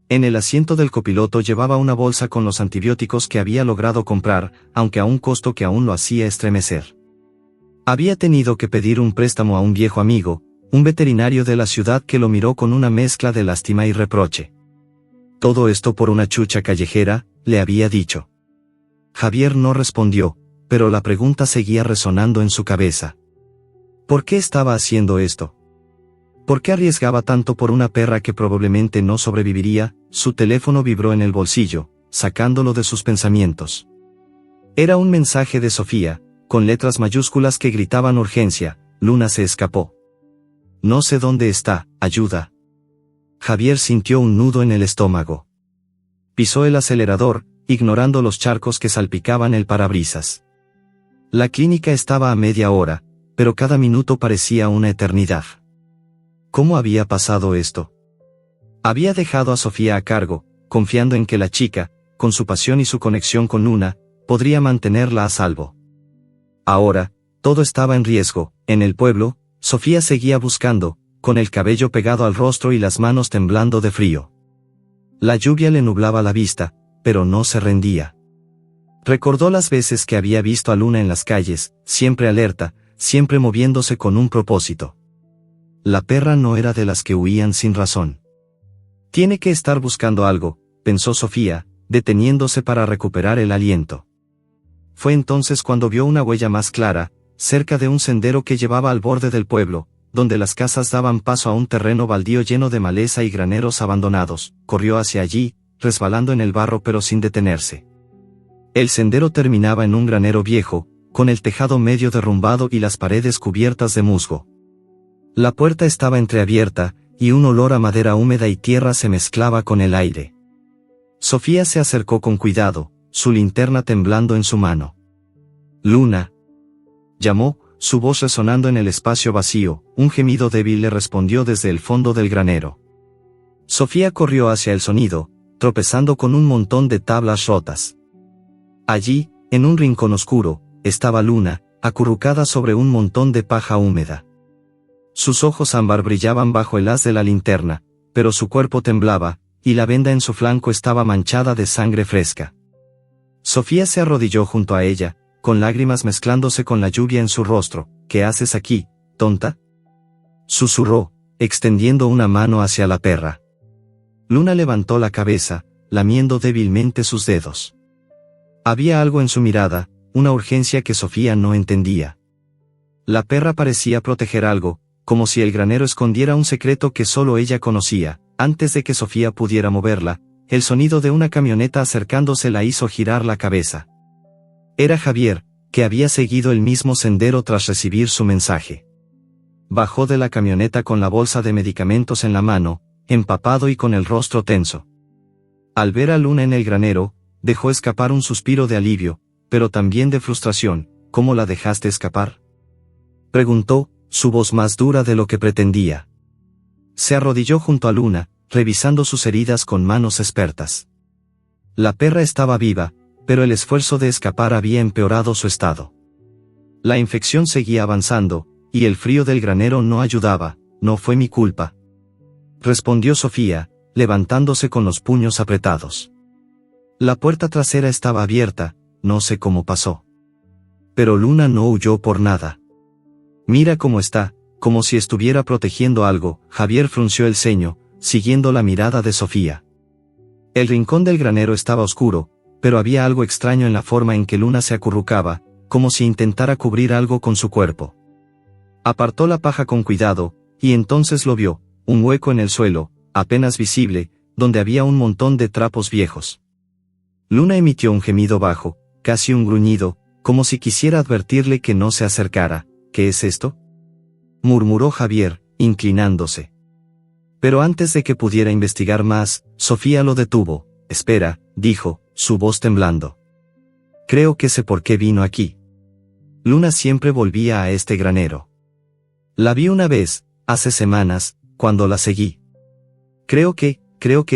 [SPEAKER 1] En el asiento del copiloto llevaba una bolsa con los antibióticos que había logrado comprar, aunque a un costo que aún lo hacía estremecer. Había tenido que pedir un préstamo a un viejo amigo, un veterinario de la ciudad que lo miró con una mezcla de lástima y reproche. Todo esto por una chucha callejera, le había dicho. Javier no respondió, pero la pregunta seguía resonando en su cabeza. ¿Por qué estaba haciendo esto? ¿Por qué arriesgaba tanto por una perra que probablemente no sobreviviría? Su teléfono vibró en el bolsillo, sacándolo de sus pensamientos. Era un mensaje de Sofía, con letras mayúsculas que gritaban urgencia. Luna se escapó. No sé dónde está, ayuda. Javier sintió un nudo en el estómago. Pisó el acelerador, ignorando los charcos que salpicaban el parabrisas. La clínica estaba a media hora, pero cada minuto parecía una eternidad. ¿Cómo había pasado esto? Había dejado a Sofía a cargo, confiando en que la chica, con su pasión y su conexión con Luna, podría mantenerla a salvo. Ahora, todo estaba en riesgo. En el pueblo, Sofía seguía buscando, con el cabello pegado al rostro y las manos temblando de frío. La lluvia le nublaba la vista, pero no se rendía. Recordó las veces que había visto a Luna en las calles, siempre alerta, siempre moviéndose con un propósito. La perra no era de las que huían sin razón. Tiene que estar buscando algo, pensó Sofía, deteniéndose para recuperar el aliento. Fue entonces cuando vio una huella más clara, cerca de un sendero que llevaba al borde del pueblo, donde las casas daban paso a un terreno baldío lleno de maleza y graneros abandonados. Corrió hacia allí, resbalando en el barro pero sin detenerse. El sendero terminaba en un granero viejo, con el tejado medio derrumbado y las paredes cubiertas de musgo. La puerta estaba entreabierta, y un olor a madera húmeda y tierra se mezclaba con el aire. Sofía se acercó con cuidado, su linterna temblando en su mano. «Luna», llamó, su voz resonando en el espacio vacío. Un gemido débil le respondió desde el fondo del granero. Sofía corrió hacia el sonido, tropezando con un montón de tablas rotas. Allí, en un rincón oscuro, estaba Luna, acurrucada sobre un montón de paja húmeda. Sus ojos ámbar brillaban bajo el haz de la linterna, pero su cuerpo temblaba, y la venda en su flanco estaba manchada de sangre fresca. Sofía se arrodilló junto a ella, con lágrimas mezclándose con la lluvia en su rostro. «¿Qué haces aquí, tonta?», susurró, extendiendo una mano hacia la perra. Luna levantó la cabeza, lamiendo débilmente sus dedos. Había algo en su mirada, una urgencia que Sofía no entendía. La perra parecía proteger algo, como si el granero escondiera un secreto que solo ella conocía. Antes de que Sofía pudiera moverla, el sonido de una camioneta acercándose la hizo girar la cabeza. Era Javier, que había seguido el mismo sendero tras recibir su mensaje. Bajó de la camioneta con la bolsa de medicamentos en la mano, empapado y con el rostro tenso. Al ver a Luna en el granero, dejó escapar un suspiro de alivio, pero también de frustración. «¿Cómo la dejaste escapar?», preguntó, su voz más dura de lo que pretendía. Se arrodilló junto a Luna, revisando sus heridas con manos expertas. La perra estaba viva, pero el esfuerzo de escapar había empeorado su estado. La infección seguía avanzando, y el frío del granero no ayudaba. «No fue mi culpa», respondió Sofía, levantándose con los puños apretados. La puerta trasera estaba abierta, no sé cómo pasó. Pero Luna no huyó por nada. «Mira cómo está, como si estuviera protegiendo algo». Javier frunció el ceño, siguiendo la mirada de Sofía. El rincón del granero estaba oscuro, pero había algo extraño en la forma en que Luna se acurrucaba, como si intentara cubrir algo con su cuerpo. Apartó la paja con cuidado, y entonces lo vio, un hueco en el suelo, apenas visible, donde había un montón de trapos viejos. Luna emitió un gemido bajo, casi un gruñido, como si quisiera advertirle que no se acercara. «¿Qué es esto?», murmuró Javier, inclinándose. Pero antes de que pudiera investigar más, Sofía lo detuvo. «Espera», dijo, su voz temblando. «Creo que sé por qué vino aquí». Luna siempre volvía a este granero. La vi una vez, hace semanas, cuando la seguí. Creo que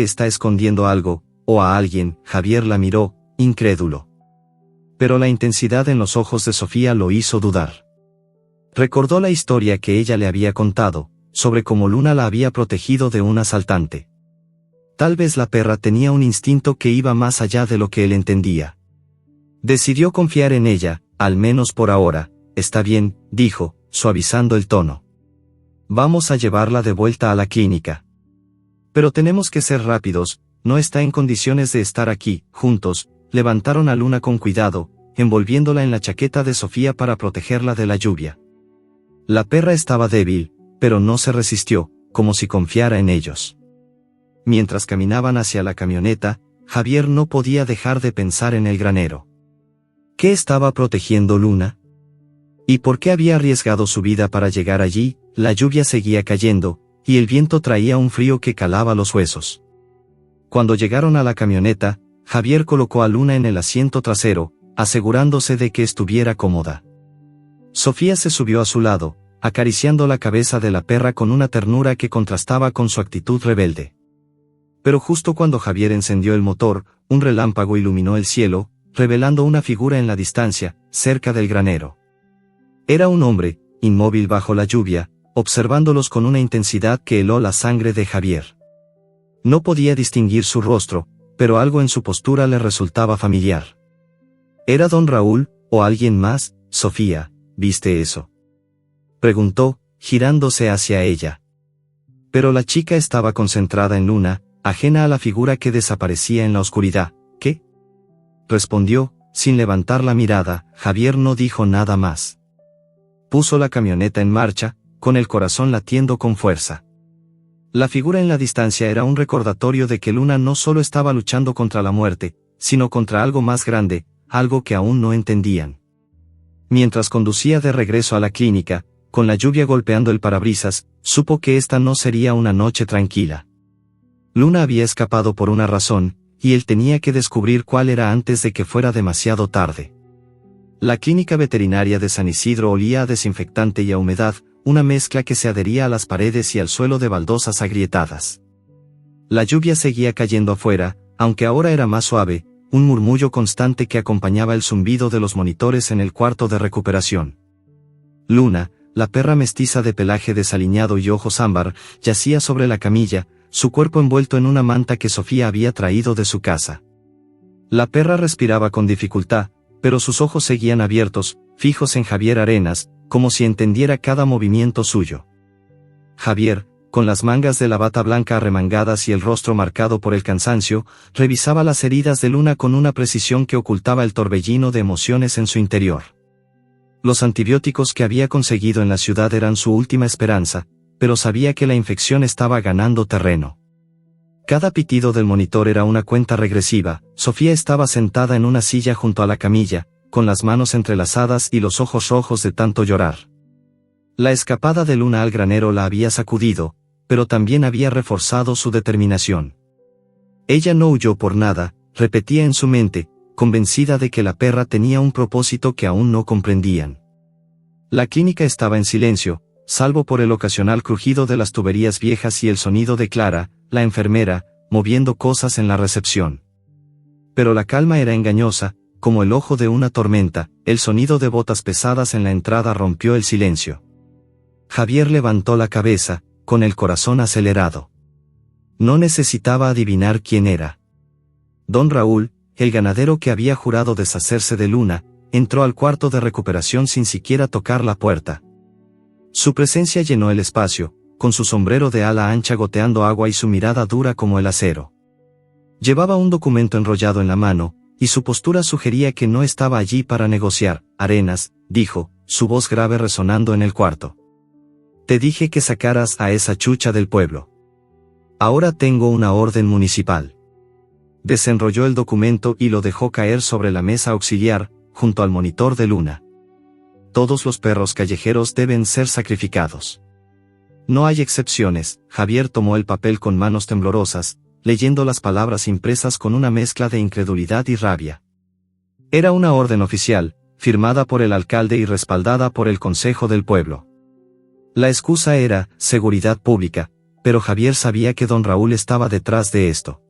[SPEAKER 1] está escondiendo algo, o a alguien». Javier la miró, incrédulo. Pero la intensidad en los ojos de Sofía lo hizo dudar. Recordó la historia que ella le había contado, sobre cómo Luna la había protegido de un asaltante. Tal vez la perra tenía un instinto que iba más allá de lo que él entendía. Decidió confiar en ella, al menos por ahora. «Está bien», dijo, suavizando el tono. «Vamos a llevarla de vuelta a la clínica. Pero tenemos que ser rápidos, no está en condiciones de estar aquí». Juntos, levantaron a Luna con cuidado, envolviéndola en la chaqueta de Sofía para protegerla de la lluvia. La perra estaba débil, pero no se resistió, como si confiara en ellos. Mientras caminaban hacia la camioneta, Javier no podía dejar de pensar en el granero. ¿Qué estaba protegiendo Luna? ¿Y por qué había arriesgado su vida para llegar allí? La lluvia seguía cayendo, y el viento traía un frío que calaba los huesos. Cuando llegaron a la camioneta, Javier colocó a Luna en el asiento trasero, asegurándose de que estuviera cómoda. Sofía se subió a su lado, acariciando la cabeza de la perra con una ternura que contrastaba con su actitud rebelde. Pero justo cuando Javier encendió el motor, un relámpago iluminó el cielo, revelando una figura en la distancia, cerca del granero. Era un hombre, inmóvil bajo la lluvia, observándolos con una intensidad que heló la sangre de Javier. No podía distinguir su rostro, pero algo en su postura le resultaba familiar. ¿Era don Raúl, o alguien más? Sofía, ¿viste eso?, preguntó, girándose hacia ella. Pero la chica estaba concentrada en Luna, ajena a la figura que desaparecía en la oscuridad. ¿Qué?, respondió, sin levantar la mirada. Javier no dijo nada más. Puso la camioneta en marcha, con el corazón latiendo con fuerza. La figura en la distancia era un recordatorio de que Luna no solo estaba luchando contra la muerte, sino contra algo más grande, algo que aún no entendían. Mientras conducía de regreso a la clínica, con la lluvia golpeando el parabrisas, supo que esta no sería una noche tranquila. Luna había escapado por una razón, y él tenía que descubrir cuál era antes de que fuera demasiado tarde. La clínica veterinaria de San Isidro olía a desinfectante y a humedad, una mezcla que se adhería a las paredes y al suelo de baldosas agrietadas. La lluvia seguía cayendo afuera, aunque ahora era más suave, un murmullo constante que acompañaba el zumbido de los monitores en el cuarto de recuperación. Luna, la perra mestiza de pelaje desaliñado y ojos ámbar, yacía sobre la camilla, su cuerpo envuelto en una manta que Sofía había traído de su casa. La perra respiraba con dificultad, pero sus ojos seguían abiertos, fijos en Javier Arenas, como si entendiera cada movimiento suyo. Javier, con las mangas de la bata blanca arremangadas y el rostro marcado por el cansancio, revisaba las heridas de Luna con una precisión que ocultaba el torbellino de emociones en su interior. Los antibióticos que había conseguido en la ciudad eran su última esperanza, pero sabía que la infección estaba ganando terreno. Cada pitido del monitor era una cuenta regresiva. Sofía estaba sentada en una silla junto a la camilla, con las manos entrelazadas y los ojos rojos de tanto llorar. La escapada de Luna al granero la había sacudido, pero también había reforzado su determinación. Ella no huyó por nada, repetía en su mente, convencida de que la perra tenía un propósito que aún no comprendían. La clínica estaba en silencio, salvo por el ocasional crujido de las tuberías viejas y el sonido de Clara, la enfermera, moviendo cosas en la recepción. Pero la calma era engañosa, como el ojo de una tormenta. El sonido de botas pesadas en la entrada rompió el silencio. Javier levantó la cabeza, con el corazón acelerado. No necesitaba adivinar quién era. Don Raúl, el ganadero que había jurado deshacerse de Luna, entró al cuarto de recuperación sin siquiera tocar la puerta. Su presencia llenó el espacio, con su sombrero de ala ancha goteando agua y su mirada dura como el acero. Llevaba un documento enrollado en la mano, y su postura sugería que no estaba allí para negociar. Arenas, dijo, su voz grave resonando en el cuarto. Te dije que sacaras a esa chucha del pueblo. Ahora tengo una orden municipal. Desenrolló el documento y lo dejó caer sobre la mesa auxiliar, junto al monitor de Luna. Todos los perros callejeros deben ser sacrificados. No hay excepciones. Javier tomó el papel con manos temblorosas, leyendo las palabras impresas con una mezcla de incredulidad y rabia. Era una orden oficial, firmada por el alcalde y respaldada por el Consejo del Pueblo. La excusa era seguridad pública, pero Javier sabía que don Raúl estaba detrás de esto.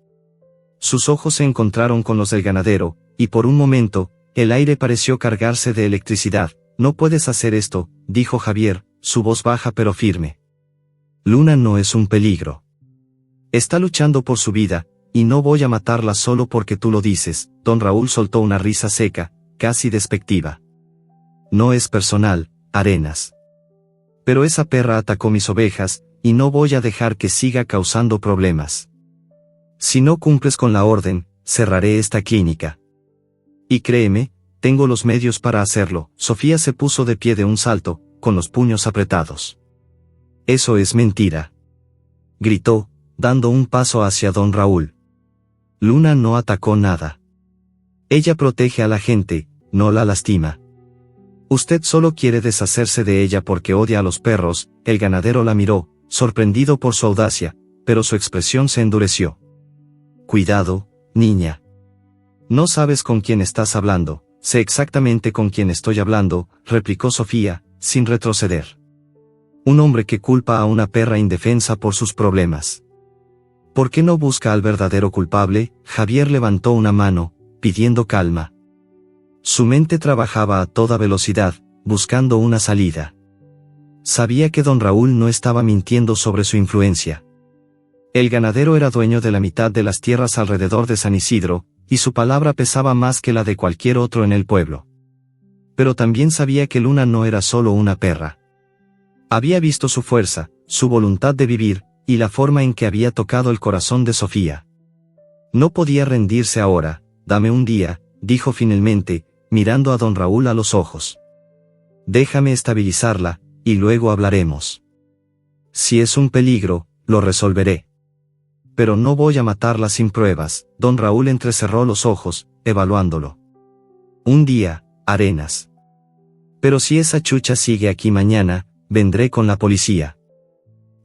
[SPEAKER 1] Sus ojos se encontraron con los del ganadero, y por un momento, el aire pareció cargarse de electricidad. No puedes hacer esto, dijo Javier, su voz baja pero firme. Luna no es un peligro. Está luchando por su vida, y no voy a matarla solo porque tú lo dices. Don Raúl soltó una risa seca, casi despectiva. No es personal, Arenas. Pero esa perra atacó mis ovejas, y no voy a dejar que siga causando problemas. Si no cumples con la orden, cerraré esta clínica. Y créeme, tengo los medios para hacerlo. Sofía se puso de pie de un salto, con los puños apretados. Eso es mentira. Gritó, dando un paso hacia don Raúl. Luna no atacó nada. Ella protege a la gente, no la lastima. Usted solo quiere deshacerse de ella porque odia a los perros. El ganadero la miró, sorprendido por su audacia, pero su expresión se endureció. Cuidado, niña. No sabes con quién estás hablando. Sé exactamente con quién estoy hablando, replicó Sofía, sin retroceder. Un hombre que culpa a una perra indefensa por sus problemas. ¿Por qué no busca al verdadero culpable? Javier levantó una mano, pidiendo calma. Su mente trabajaba a toda velocidad, buscando una salida. Sabía que don Raúl no estaba mintiendo sobre su influencia. El ganadero era dueño de la mitad de las tierras alrededor de San Isidro, y su palabra pesaba más que la de cualquier otro en el pueblo. Pero también sabía que Luna no era solo una perra. Había visto su fuerza, su voluntad de vivir, y la forma en que había tocado el corazón de Sofía. No podía rendirse ahora. Dame un día, dijo finalmente, mirando a don Raúl a los ojos. Déjame estabilizarla, y luego hablaremos. Si es un peligro, lo resolveré. Pero no voy a matarla sin pruebas. Don Raúl entrecerró los ojos, evaluándolo. Un día, Arenas. Pero si esa chucha sigue aquí mañana, vendré con la policía.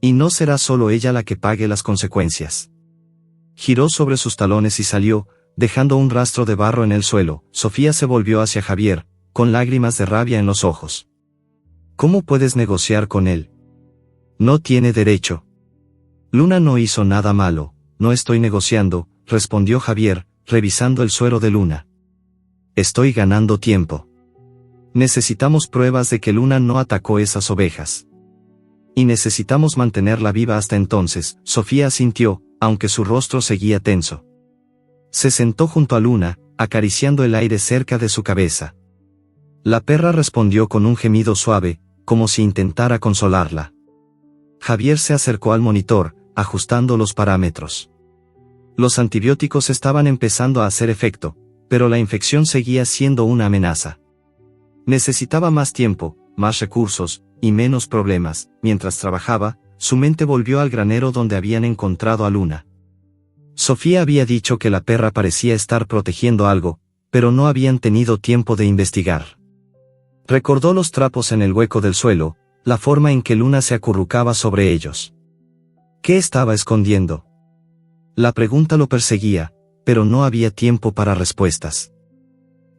[SPEAKER 1] Y no será solo ella la que pague las consecuencias. Giró sobre sus talones y salió, dejando un rastro de barro en el suelo. Sofía se volvió hacia Javier, con lágrimas de rabia en los ojos. ¿Cómo puedes negociar con él? No tiene derecho. Luna no hizo nada malo. No estoy negociando, respondió Javier, revisando el suero de Luna. Estoy ganando tiempo. Necesitamos pruebas de que Luna no atacó esas ovejas. Y necesitamos mantenerla viva hasta entonces. Sofía asintió, aunque su rostro seguía tenso. Se sentó junto a Luna, acariciando el aire cerca de su cabeza. La perra respondió con un gemido suave, como si intentara consolarla. Javier se acercó al monitor, ajustando los parámetros. Los antibióticos estaban empezando a hacer efecto, pero la infección seguía siendo una amenaza. Necesitaba más tiempo, más recursos, y menos problemas. Mientras trabajaba, su mente volvió al granero donde habían encontrado a Luna. Sofía había dicho que la perra parecía estar protegiendo algo, pero no habían tenido tiempo de investigar. Recordó los trapos en el hueco del suelo, la forma en que Luna se acurrucaba sobre ellos. ¿Qué estaba escondiendo? La pregunta lo perseguía, pero no había tiempo para respuestas.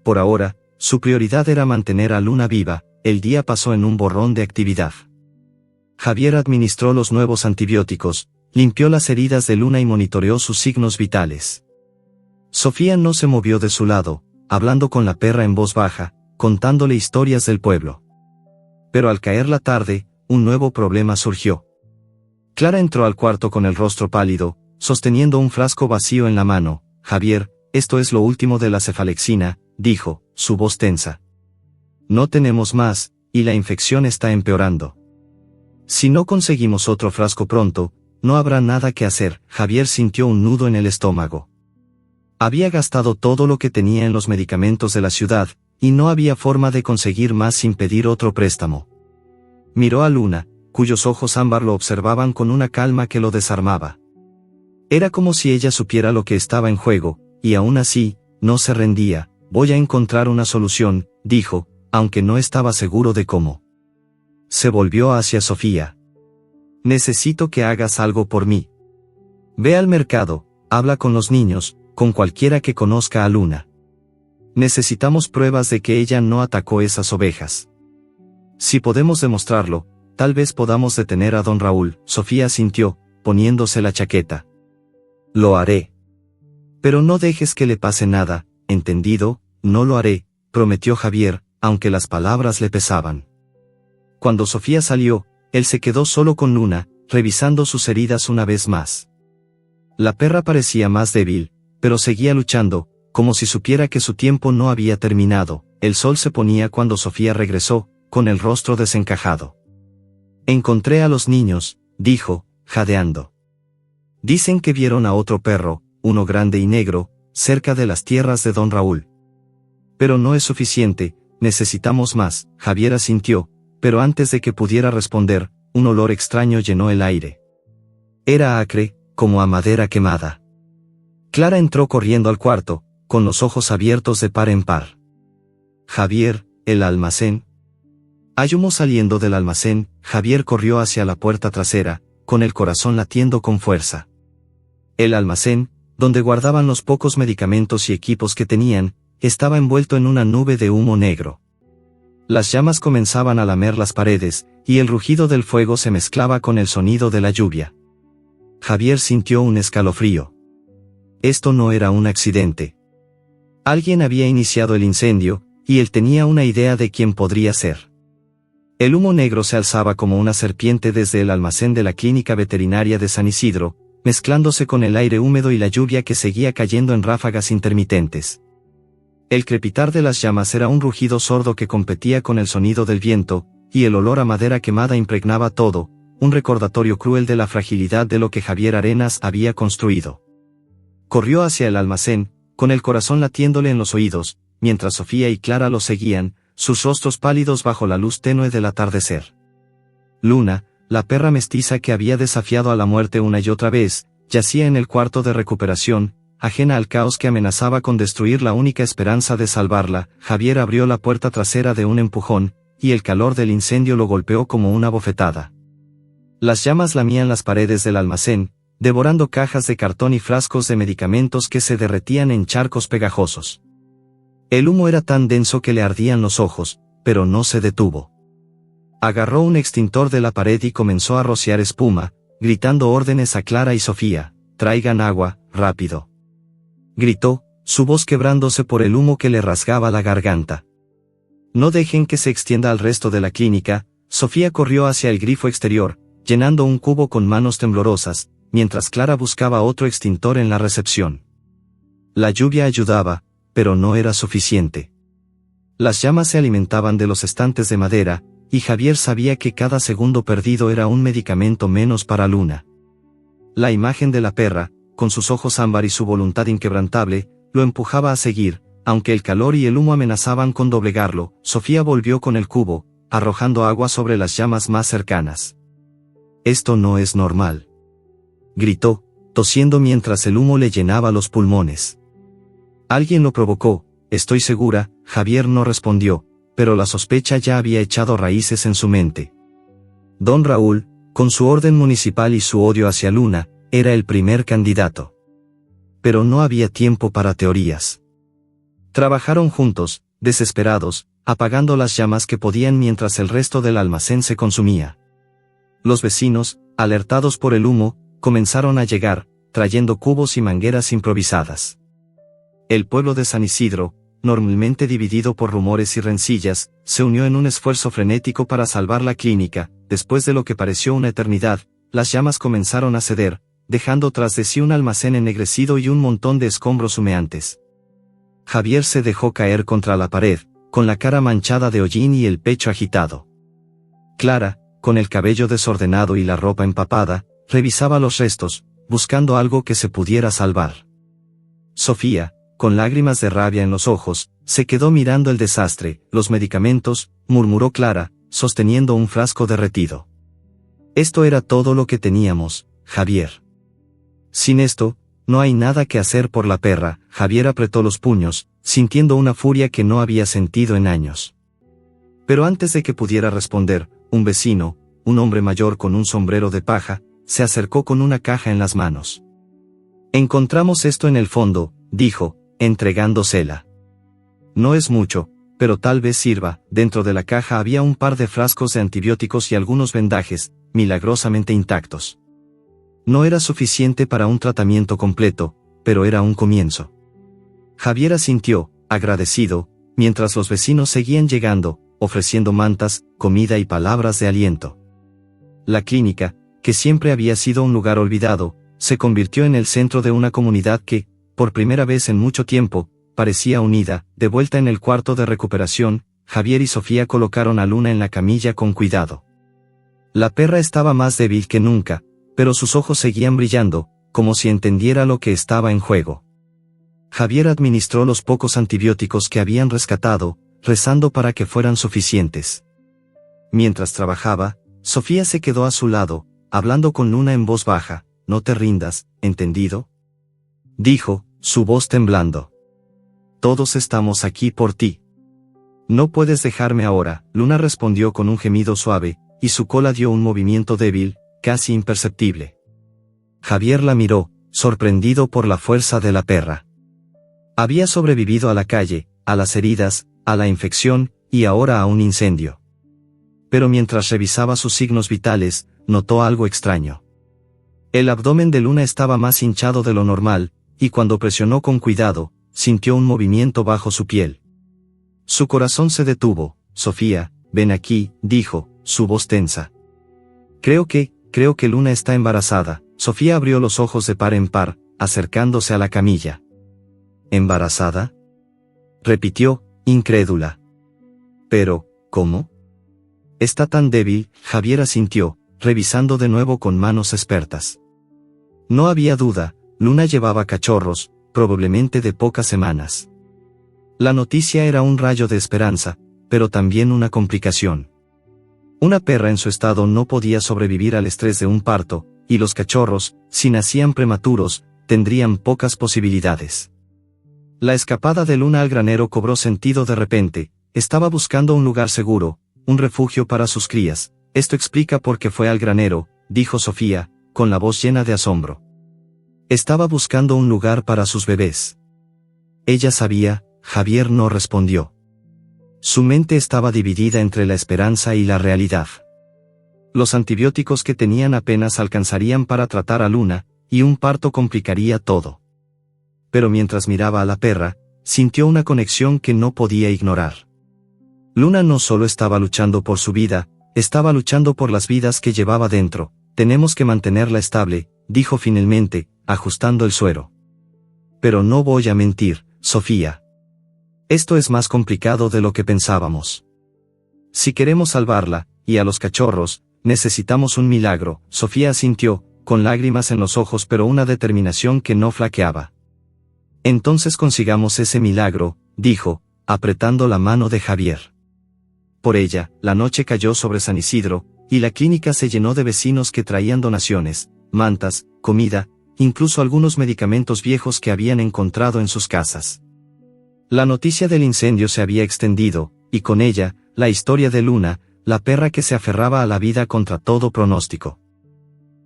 [SPEAKER 1] Por ahora, su prioridad era mantener a Luna viva. El día pasó en un borrón de actividad. Javier administró los nuevos antibióticos, limpió las heridas de Luna y monitoreó sus signos vitales. Sofía no se movió de su lado, hablando con la perra en voz baja, contándole historias del pueblo. Pero al caer la tarde, un nuevo problema surgió. Clara entró al cuarto con el rostro pálido, sosteniendo un frasco vacío en la mano. Javier, esto es lo último de la cefalexina, dijo, su voz tensa. No tenemos más, y la infección está empeorando. Si no conseguimos otro frasco pronto, no habrá nada que hacer. Javier sintió un nudo en el estómago. Había gastado todo lo que tenía en los medicamentos de la ciudad, y no había forma de conseguir más sin pedir otro préstamo. Miró a Luna, cuyos ojos ámbar lo observaban con una calma que lo desarmaba. Era como si ella supiera lo que estaba en juego, y aún así, no se rendía. Voy a encontrar una solución, dijo, aunque no estaba seguro de cómo. Se volvió hacia Sofía. Necesito que hagas algo por mí. Ve al mercado, habla con los niños, con cualquiera que conozca a Luna. Necesitamos pruebas de que ella no atacó esas ovejas. Si podemos demostrarlo, tal vez podamos detener a don Raúl. Sofía asintió, poniéndose la chaqueta. Lo haré. Pero no dejes que le pase nada, ¿entendido? No lo haré, prometió Javier, aunque las palabras le pesaban. Cuando Sofía salió, él se quedó solo con Luna, revisando sus heridas una vez más. La perra parecía más débil, pero seguía luchando, como si supiera que su tiempo no había terminado. El sol se ponía cuando Sofía regresó, con el rostro desencajado. Encontré a los niños, dijo, jadeando. Dicen que vieron a otro perro, uno grande y negro, cerca de las tierras de don Raúl. Pero no es suficiente, necesitamos más. Javier asintió, pero antes de que pudiera responder, un olor extraño llenó el aire. Era acre, como a madera quemada. Clara entró corriendo al cuarto, con los ojos abiertos de par en par. Javier, el almacén. Hay humo saliendo del almacén. Javier corrió hacia la puerta trasera, con el corazón latiendo con fuerza. El almacén, donde guardaban los pocos medicamentos y equipos que tenían, estaba envuelto en una nube de humo negro. Las llamas comenzaban a lamer las paredes, y el rugido del fuego se mezclaba con el sonido de la lluvia. Javier sintió un escalofrío. Esto no era un accidente. Alguien había iniciado el incendio, y él tenía una idea de quién podría ser. El humo negro se alzaba como una serpiente desde el almacén de la clínica veterinaria de San Isidro, mezclándose con el aire húmedo y la lluvia que seguía cayendo en ráfagas intermitentes. El crepitar de las llamas era un rugido sordo que competía con el sonido del viento, y el olor a madera quemada impregnaba todo, un recordatorio cruel de la fragilidad de lo que Javier Arenas había construido. Corrió hacia el almacén, con el corazón latiéndole en los oídos, mientras Sofía y Clara lo seguían, sus rostros pálidos bajo la luz tenue del atardecer. Luna, la perra mestiza que había desafiado a la muerte una y otra vez, yacía en el cuarto de recuperación, ajena al caos que amenazaba con destruir la única esperanza de salvarla. Javier abrió la puerta trasera de un empujón, y el calor del incendio lo golpeó como una bofetada. Las llamas lamían las paredes del almacén, devorando cajas de cartón y frascos de medicamentos que se derretían en charcos pegajosos. El humo era tan denso que le ardían los ojos, pero no se detuvo. Agarró un extintor de la pared y comenzó a rociar espuma, gritando órdenes a Clara y Sofía: «Traigan agua, rápido», gritó, su voz quebrándose por el humo que le rasgaba la garganta. «No dejen que se extienda al resto de la clínica». Sofía corrió hacia el grifo exterior, llenando un cubo con manos temblorosas, mientras Clara buscaba otro extintor en la recepción. La lluvia ayudaba, pero no era suficiente. Las llamas se alimentaban de los estantes de madera, y Javier sabía que cada segundo perdido era un medicamento menos para Luna. La imagen de la perra, con sus ojos ámbar y su voluntad inquebrantable, lo empujaba a seguir, aunque el calor y el humo amenazaban con doblegarlo. Sofía volvió con el cubo, arrojando agua sobre las llamas más cercanas. «Esto no es normal», gritó, tosiendo mientras el humo le llenaba los pulmones. «Alguien lo provocó, estoy segura». Javier no respondió, pero la sospecha ya había echado raíces en su mente. Don Raúl, con su orden municipal y su odio hacia Luna, era el primer candidato. Pero no había tiempo para teorías. Trabajaron juntos, desesperados, apagando las llamas que podían mientras el resto del almacén se consumía. Los vecinos, alertados por el humo, comenzaron a llegar, trayendo cubos y mangueras improvisadas. El pueblo de San Isidro, normalmente dividido por rumores y rencillas, se unió en un esfuerzo frenético para salvar la clínica. Después de lo que pareció una eternidad, las llamas comenzaron a ceder, dejando tras de sí un almacén ennegrecido y un montón de escombros humeantes. Javier se dejó caer contra la pared, con la cara manchada de hollín y el pecho agitado. Clara, con el cabello desordenado y la ropa empapada, revisaba los restos, buscando algo que se pudiera salvar. Sofía, con lágrimas de rabia en los ojos, se quedó mirando el desastre. «Los medicamentos», murmuró Clara, sosteniendo un frasco derretido. «Esto era todo lo que teníamos, Javier. Sin esto, no hay nada que hacer por la perra». Javier apretó los puños, sintiendo una furia que no había sentido en años. Pero antes de que pudiera responder, un vecino, un hombre mayor con un sombrero de paja, se acercó con una caja en las manos. «Encontramos esto en el fondo», dijo, entregándosela. «No es mucho, pero tal vez sirva». Dentro de la caja había un par de frascos de antibióticos y algunos vendajes, milagrosamente intactos. No era suficiente para un tratamiento completo, pero era un comienzo. Javier asintió, agradecido, mientras los vecinos seguían llegando, ofreciendo mantas, comida y palabras de aliento. La clínica, que siempre había sido un lugar olvidado, se convirtió en el centro de una comunidad que, por primera vez en mucho tiempo, parecía unida. De vuelta en el cuarto de recuperación, Javier y Sofía colocaron a Luna en la camilla con cuidado. La perra estaba más débil que nunca, pero sus ojos seguían brillando, como si entendiera lo que estaba en juego. Javier administró los pocos antibióticos que habían rescatado, rezando para que fueran suficientes. Mientras trabajaba, Sofía se quedó a su lado, hablando con Luna en voz baja. «No te rindas, ¿entendido?», dijo, su voz temblando. «Todos estamos aquí por ti. No puedes dejarme ahora». Luna respondió con un gemido suave, y su cola dio un movimiento débil, casi imperceptible. Javier la miró, sorprendido por la fuerza de la perra. Había sobrevivido a la calle, a las heridas, a la infección, y ahora a un incendio. Pero mientras revisaba sus signos vitales, notó algo extraño. El abdomen de Luna estaba más hinchado de lo normal, y cuando presionó con cuidado, sintió un movimiento bajo su piel. Su corazón se detuvo. «Sofía, ven aquí», dijo, su voz tensa. Creo que Luna está embarazada». Sofía abrió los ojos de par en par, acercándose a la camilla. ¿Embarazada?, repitió, incrédula. Pero, ¿cómo? Está tan débil, Javier asintió, revisando de nuevo con manos expertas. No había duda, Luna llevaba cachorros, probablemente de pocas semanas. La noticia era un rayo de esperanza, pero también una complicación. Una perra en su estado no podía sobrevivir al estrés de un parto, y los cachorros, si nacían prematuros, tendrían pocas posibilidades. La escapada de Luna al granero cobró sentido de repente. Estaba buscando un lugar seguro, un refugio para sus crías. Esto explica por qué fue al granero, dijo Sofía, con la voz llena de asombro. Estaba buscando un lugar para sus bebés. Ella sabía. Javier no respondió. Su mente estaba dividida entre la esperanza y la realidad. Los antibióticos que tenían apenas alcanzarían para tratar a Luna, y un parto complicaría todo. Pero mientras miraba a la perra, sintió una conexión que no podía ignorar. Luna no solo estaba luchando por su vida, estaba luchando por las vidas que llevaba dentro. Tenemos que mantenerla estable, dijo finalmente, ajustando el suero. Pero no voy a mentir, Sofía. Esto es más complicado de lo que pensábamos. Si queremos salvarla, y a los cachorros, necesitamos un milagro. Sofía asintió, con lágrimas en los ojos pero una determinación que no flaqueaba. Entonces consigamos ese milagro, dijo, apretando la mano de Javier. Por ella, la noche cayó sobre San Isidro, y la clínica se llenó de vecinos que traían donaciones, mantas, comida, incluso algunos medicamentos viejos que habían encontrado en sus casas. La noticia del incendio se había extendido, y con ella, la historia de Luna, la perra que se aferraba a la vida contra todo pronóstico.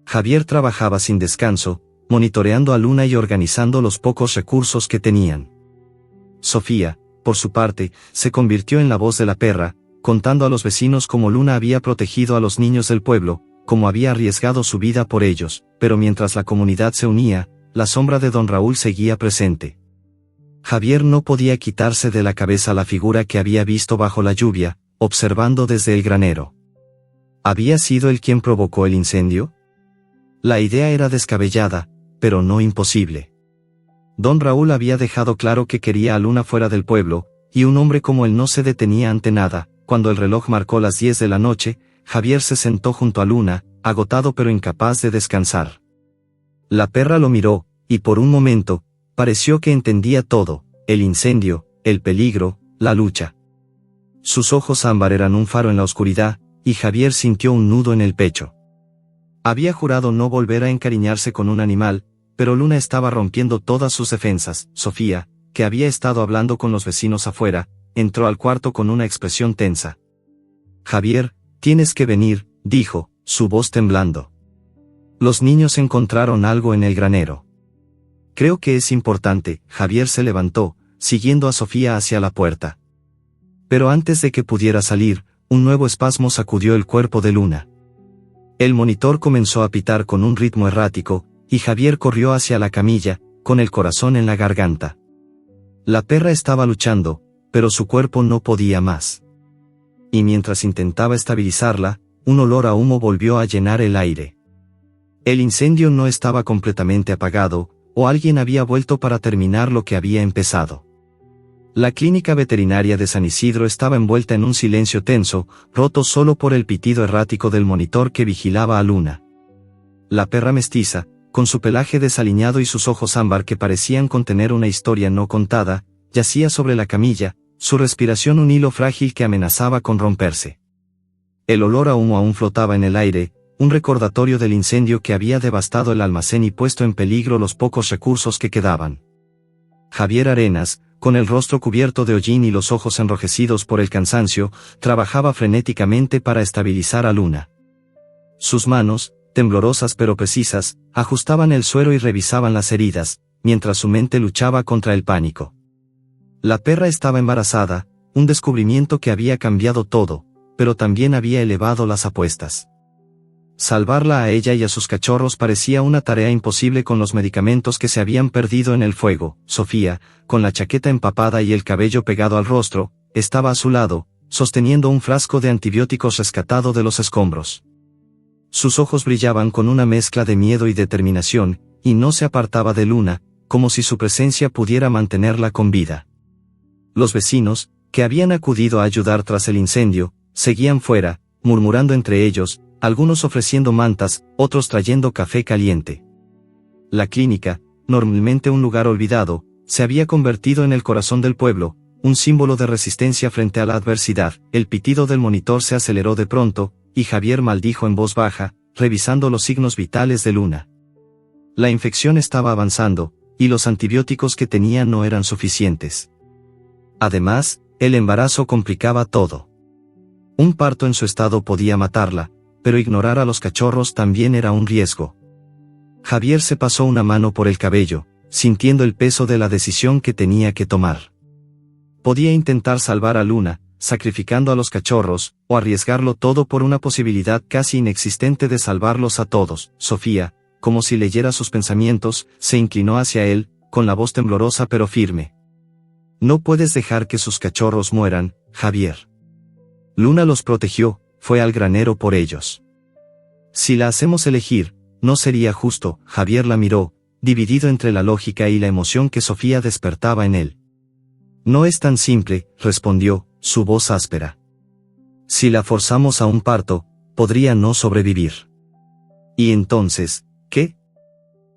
[SPEAKER 1] Javier trabajaba sin descanso, monitoreando a Luna y organizando los pocos recursos que tenían. Sofía, por su parte, se convirtió en la voz de la perra, contando a los vecinos cómo Luna había protegido a los niños del pueblo, cómo había arriesgado su vida por ellos, pero mientras la comunidad se unía, la sombra de don Raúl seguía presente. Javier no podía quitarse de la cabeza la figura que había visto bajo la lluvia, observando desde el granero. ¿Había sido él quien provocó el incendio? La idea era descabellada, pero no imposible. Don Raúl había dejado claro que quería a Luna fuera del pueblo, y un hombre como él no se detenía ante nada. Cuando el reloj marcó las 10 de la noche, Javier se sentó junto a Luna, agotado pero incapaz de descansar. La perra lo miró, y por un momento, pareció que entendía todo, el incendio, el peligro, la lucha. Sus ojos ámbar eran un faro en la oscuridad, y Javier sintió un nudo en el pecho. Había jurado no volver a encariñarse con un animal, pero Luna estaba rompiendo todas sus defensas. Sofía, que había estado hablando con los vecinos afuera, entró al cuarto con una expresión tensa. Javier, tienes que venir, dijo, su voz temblando. Los niños encontraron algo en el granero. Creo que es importante. Javier se levantó, siguiendo a Sofía hacia la puerta. Pero antes de que pudiera salir, un nuevo espasmo sacudió el cuerpo de Luna. El monitor comenzó a pitar con un ritmo errático, y Javier corrió hacia la camilla, con el corazón en la garganta. La perra estaba luchando, pero su cuerpo no podía más. Y mientras intentaba estabilizarla, un olor a humo volvió a llenar el aire. El incendio no estaba completamente apagado, o alguien había vuelto para terminar lo que había empezado. La clínica veterinaria de San Isidro estaba envuelta en un silencio tenso, roto solo por el pitido errático del monitor que vigilaba a Luna. La perra mestiza, con su pelaje desaliñado y sus ojos ámbar que parecían contener una historia no contada, yacía sobre la camilla, su respiración un hilo frágil que amenazaba con romperse. El olor a humo aún flotaba en el aire, un recordatorio del incendio que había devastado el almacén y puesto en peligro los pocos recursos que quedaban. Javier Arenas, con el rostro cubierto de hollín y los ojos enrojecidos por el cansancio, trabajaba frenéticamente para estabilizar a Luna. Sus manos, temblorosas pero precisas, ajustaban el suero y revisaban las heridas, mientras su mente luchaba contra el pánico. La perra estaba embarazada, un descubrimiento que había cambiado todo, pero también había elevado las apuestas. Salvarla a ella y a sus cachorros parecía una tarea imposible con los medicamentos que se habían perdido en el fuego. Sofía, con la chaqueta empapada y el cabello pegado al rostro, estaba a su lado, sosteniendo un frasco de antibióticos rescatado de los escombros. sus ojos brillaban con una mezcla de miedo y determinación, y no se apartaba de Luna, como si su presencia pudiera mantenerla con vida. Los vecinos, que habían acudido a ayudar tras el incendio, seguían fuera, murmurando entre ellos, algunos ofreciendo mantas, otros trayendo café caliente. La clínica, normalmente un lugar olvidado, se había convertido en el corazón del pueblo, un símbolo de resistencia frente a la adversidad. El pitido del monitor se aceleró de pronto, y Javier maldijo en voz baja, revisando los signos vitales de Luna. La infección estaba avanzando, y los antibióticos que tenía no eran suficientes. Además, el embarazo complicaba todo. Un parto en su estado podía matarla, pero ignorar a los cachorros también era un riesgo. Javier se pasó una mano por el cabello, sintiendo el peso de la decisión que tenía que tomar. Podía intentar salvar a Luna, sacrificando a los cachorros, o arriesgarlo todo por una posibilidad casi inexistente de salvarlos a todos. Sofía, como si leyera sus pensamientos, se inclinó hacia él, con la voz temblorosa pero firme. No puedes dejar que sus cachorros mueran, Javier. Luna los protegió, fue al granero por ellos. Si la hacemos elegir, no sería justo. Javier la miró, dividido entre la lógica y la emoción que Sofía despertaba en él. No es tan simple, respondió, su voz áspera. Si la forzamos a un parto, podría no sobrevivir. ¿Y entonces, qué?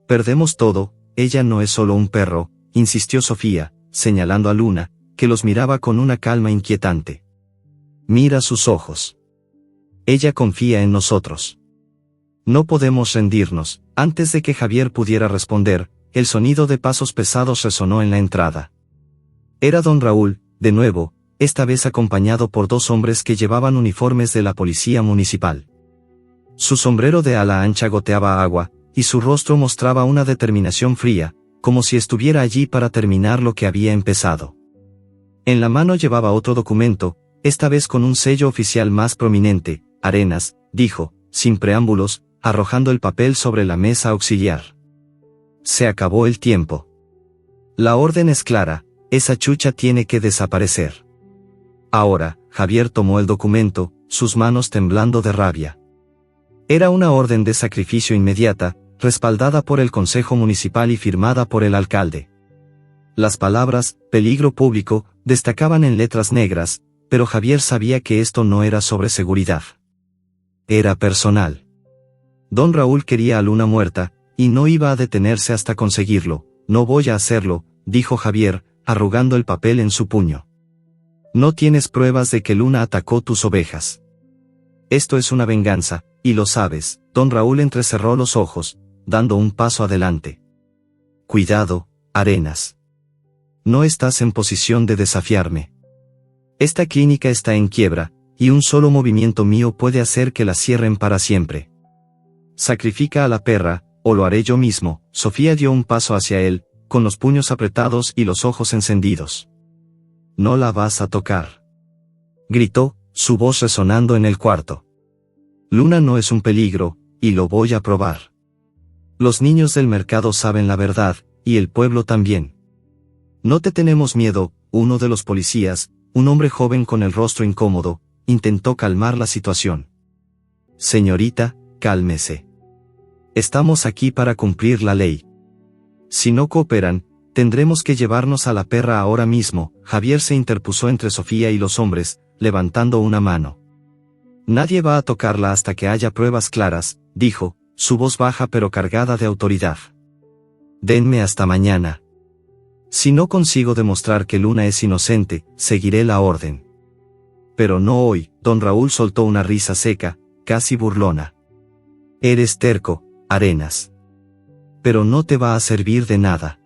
[SPEAKER 1] Perdemos todo. Ella no es solo un perro, insistió Sofía, señalando a Luna, que los miraba con una calma inquietante. Mira sus ojos. Ella confía en nosotros. No podemos rendirnos. Antes de que Javier pudiera responder, el sonido de pasos pesados resonó en la entrada. Era don Raúl, de nuevo, esta vez acompañado por dos hombres que llevaban uniformes de la policía municipal. Su sombrero de ala ancha goteaba agua, y su rostro mostraba una determinación fría, como si estuviera allí para terminar lo que había empezado. En la mano llevaba otro documento, esta vez con un sello oficial más prominente. Arenas, dijo, sin preámbulos, arrojando el papel sobre la mesa auxiliar. Se acabó el tiempo. La orden es clara, esa chucha tiene que desaparecer. Ahora, Javier tomó el documento, sus manos temblando de rabia. Era una orden de sacrificio inmediata, respaldada por el Consejo Municipal y firmada por el alcalde. Las palabras, peligro público, destacaban en letras negras, pero Javier sabía que esto no era sobre seguridad. Era personal. Don Raúl quería a Luna muerta, y no iba a detenerse hasta conseguirlo. No voy a hacerlo, dijo Javier, arrugando el papel en su puño. No tienes pruebas de que Luna atacó tus ovejas. Esto es una venganza, y lo sabes. Don Raúl entrecerró los ojos, dando un paso adelante. Cuidado, Arenas. No estás en posición de desafiarme. Esta clínica está en quiebra, y un solo movimiento mío puede hacer que la cierren para siempre. Sacrifica a la perra, o lo haré yo mismo. Sofía dio un paso hacia él, con los puños apretados y los ojos encendidos. No la vas a tocar. Gritó, su voz resonando en el cuarto. Luna no es un peligro, y lo voy a probar. Los niños del mercado saben la verdad, y el pueblo también. No te tenemos miedo. Uno de los policías, un hombre joven con el rostro incómodo, intentó calmar la situación. Señorita, cálmese. Estamos aquí para cumplir la ley. Si no cooperan, tendremos que llevarnos a la perra ahora mismo. Javier se interpuso entre Sofía y los hombres, levantando una mano. Nadie va a tocarla hasta que haya pruebas claras, dijo, su voz baja pero cargada de autoridad. Denme hasta mañana. Si no consigo demostrar que Luna es inocente, seguiré la orden. Pero no hoy. Don Raúl soltó una risa seca, casi burlona. Eres terco, Arenas. Pero no te va a servir de nada.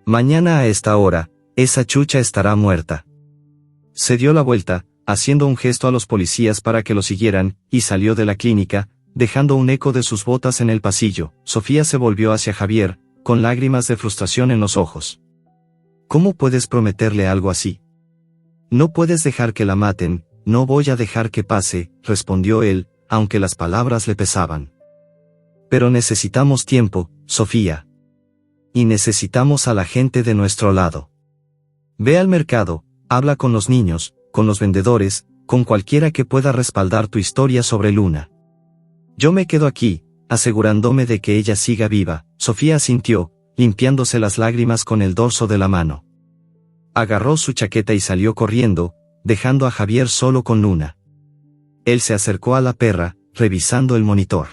[SPEAKER 1] Mañana a esta hora, esa chucha estará muerta. Se dio la vuelta, haciendo un gesto a los policías para que lo siguieran, y salió de la clínica, dejando un eco de sus botas en el pasillo. Sofía se volvió hacia Javier, con lágrimas de frustración en los ojos. ¿Cómo puedes prometerle algo así? No puedes dejar que la maten. No voy a dejar que pase, respondió él, aunque las palabras le pesaban. Pero necesitamos tiempo, Sofía. Y necesitamos a la gente de nuestro lado. Ve al mercado, habla con los niños, con los vendedores, con cualquiera que pueda respaldar tu historia sobre Luna. Yo me quedo aquí, asegurándome de que ella siga viva. Sofía asintió, limpiándose las lágrimas con el dorso de la mano. Agarró su chaqueta y salió corriendo, dejando a Javier solo con Luna. Él se acercó a la perra, revisando el monitor.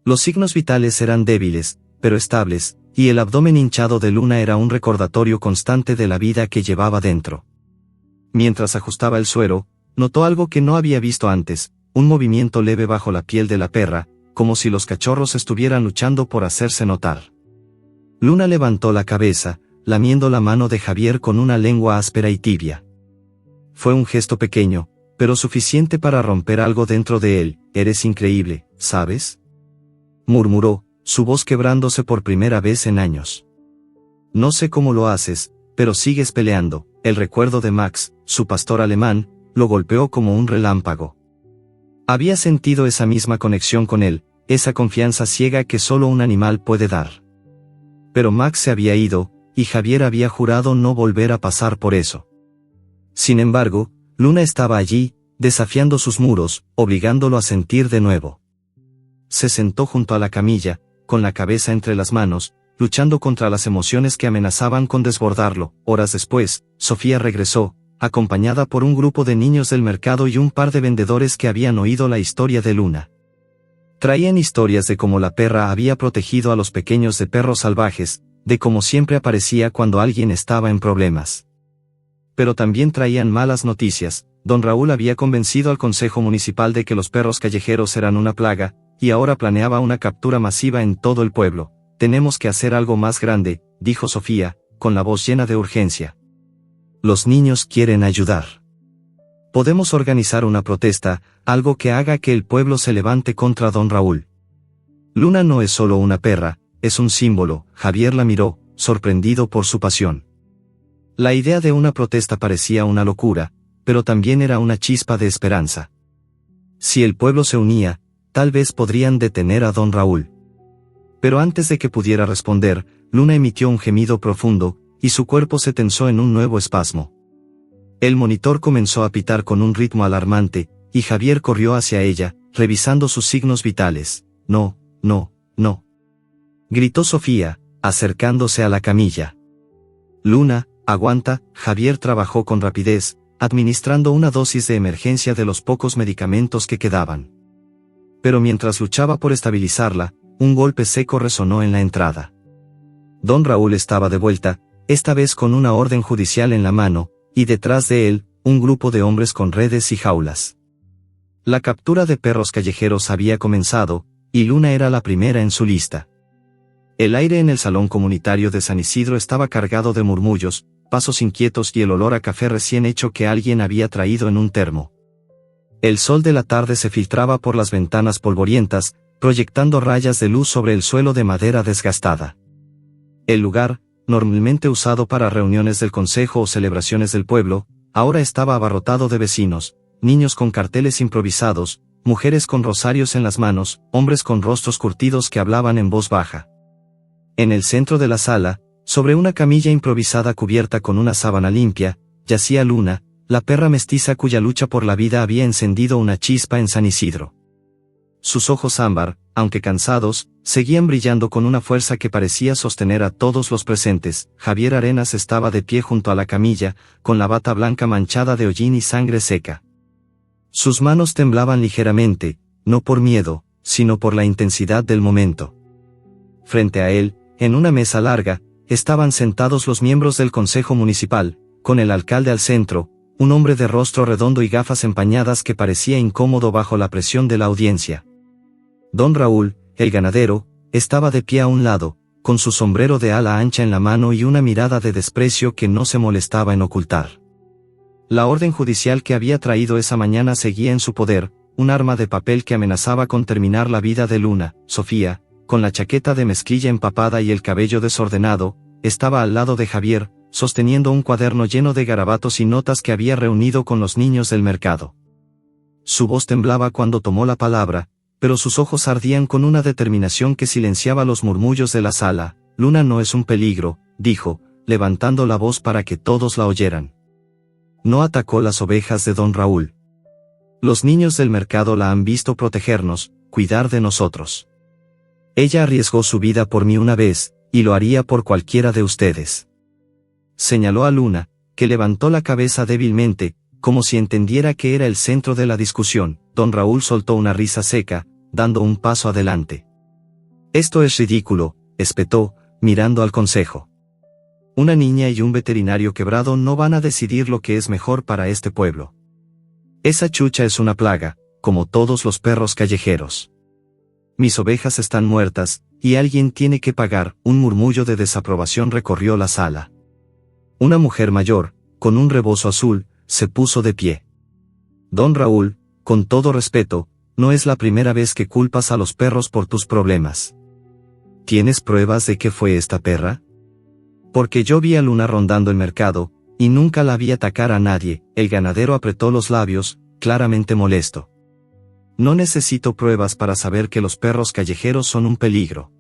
[SPEAKER 1] Los signos vitales eran débiles, pero estables, y el abdomen hinchado de Luna era un recordatorio constante de la vida que llevaba dentro. Mientras ajustaba el suero, notó algo que no había visto antes, un movimiento leve bajo la piel de la perra, como si los cachorros estuvieran luchando por hacerse notar. Luna levantó la cabeza, lamiendo la mano de Javier con una lengua áspera y tibia. Fue un gesto pequeño, pero suficiente para romper algo dentro de él. «Eres increíble, ¿sabes?», murmuró, su voz quebrándose por primera vez en años. «No sé cómo lo haces, pero sigues peleando». El recuerdo de Max, su pastor alemán, lo golpeó como un relámpago. Había sentido esa misma conexión con él, esa confianza ciega que solo un animal puede dar. Pero Max se había ido, y Javier había jurado no volver a pasar por eso. Sin embargo, Luna estaba allí, desafiando sus muros, obligándolo a sentir de nuevo. Se sentó junto a la camilla, con la cabeza entre las manos, luchando contra las emociones que amenazaban con desbordarlo. Horas después, Sofía regresó, acompañada por un grupo de niños del mercado y un par de vendedores que habían oído la historia de Luna. Traían historias de cómo la perra había protegido a los pequeños de perros salvajes, de cómo siempre aparecía cuando alguien estaba en problemas. Pero también traían malas noticias. Don Raúl había convencido al Consejo Municipal de que los perros callejeros eran una plaga, y ahora planeaba una captura masiva en todo el pueblo. «Tenemos que hacer algo más grande», dijo Sofía, con la voz llena de urgencia. «Los niños quieren ayudar. Podemos organizar una protesta, algo que haga que el pueblo se levante contra Don Raúl». Luna no es solo una perra, es un símbolo. Javier la miró, sorprendido por su pasión. La idea de una protesta parecía una locura, pero también era una chispa de esperanza. Si el pueblo se unía, tal vez podrían detener a Don Raúl. Pero antes de que pudiera responder, Luna emitió un gemido profundo, y su cuerpo se tensó en un nuevo espasmo. El monitor comenzó a pitar con un ritmo alarmante, y Javier corrió hacia ella, revisando sus signos vitales. «No, no, no», gritó Sofía, acercándose a la camilla. «Luna, aguanta». Javier trabajó con rapidez, administrando una dosis de emergencia de los pocos medicamentos que quedaban. Pero mientras luchaba por estabilizarla, un golpe seco resonó en la entrada. Don Raúl estaba de vuelta, esta vez con una orden judicial en la mano, y detrás de él, un grupo de hombres con redes y jaulas. La captura de perros callejeros había comenzado, y Luna era la primera en su lista. El aire en el salón comunitario de San Isidro estaba cargado de murmullos, pasos inquietos y el olor a café recién hecho que alguien había traído en un termo. El sol de la tarde se filtraba por las ventanas polvorientas, proyectando rayas de luz sobre el suelo de madera desgastada. El lugar, normalmente usado para reuniones del consejo o celebraciones del pueblo, ahora estaba abarrotado de vecinos, niños con carteles improvisados, mujeres con rosarios en las manos, hombres con rostros curtidos que hablaban en voz baja. En el centro de la sala, sobre una camilla improvisada cubierta con una sábana limpia, yacía Luna, la perra mestiza cuya lucha por la vida había encendido una chispa en San Isidro. Sus ojos ámbar, aunque cansados, seguían brillando con una fuerza que parecía sostener a todos los presentes. Javier Arenas estaba de pie junto a la camilla, con la bata blanca manchada de hollín y sangre seca. Sus manos temblaban ligeramente, no por miedo, sino por la intensidad del momento. Frente a él, en una mesa larga, estaban sentados los miembros del Consejo Municipal, con el alcalde al centro, un hombre de rostro redondo y gafas empañadas que parecía incómodo bajo la presión de la audiencia. Don Raúl, el ganadero, estaba de pie a un lado, con su sombrero de ala ancha en la mano y una mirada de desprecio que no se molestaba en ocultar. La orden judicial que había traído esa mañana seguía en su poder, un arma de papel que amenazaba con terminar la vida de Luna. Sofía, con la chaqueta de mezclilla empapada y el cabello desordenado, estaba al lado de Javier, sosteniendo un cuaderno lleno de garabatos y notas que había reunido con los niños del mercado. Su voz temblaba cuando tomó la palabra, pero sus ojos ardían con una determinación que silenciaba los murmullos de la sala. «Luna no es un peligro», dijo, levantando la voz para que todos la oyeran. «No atacó las ovejas de Don Raúl. Los niños del mercado la han visto protegernos, cuidar de nosotros. Ella arriesgó su vida por mí una vez, y lo haría por cualquiera de ustedes. Señaló a Luna, que levantó la cabeza débilmente, como si entendiera que era el centro de la discusión. Don Raúl soltó una risa seca, dando un paso adelante. Esto es ridículo, espetó, mirando al consejo. Una niña y un veterinario quebrado no van a decidir lo que es mejor para este pueblo. Esa chucha es una plaga, como todos los perros callejeros. Mis ovejas están muertas, y alguien tiene que pagar. Un murmullo de desaprobación recorrió la sala. Una mujer mayor, con un rebozo azul, se puso de pie. Don Raúl, con todo respeto, no es la primera vez que culpas a los perros por tus problemas. ¿Tienes pruebas de qué fue esta perra? Porque yo vi a Luna rondando el mercado, y nunca la vi atacar a nadie. El ganadero apretó los labios, claramente molesto. No necesito pruebas para saber que los perros callejeros son un peligro.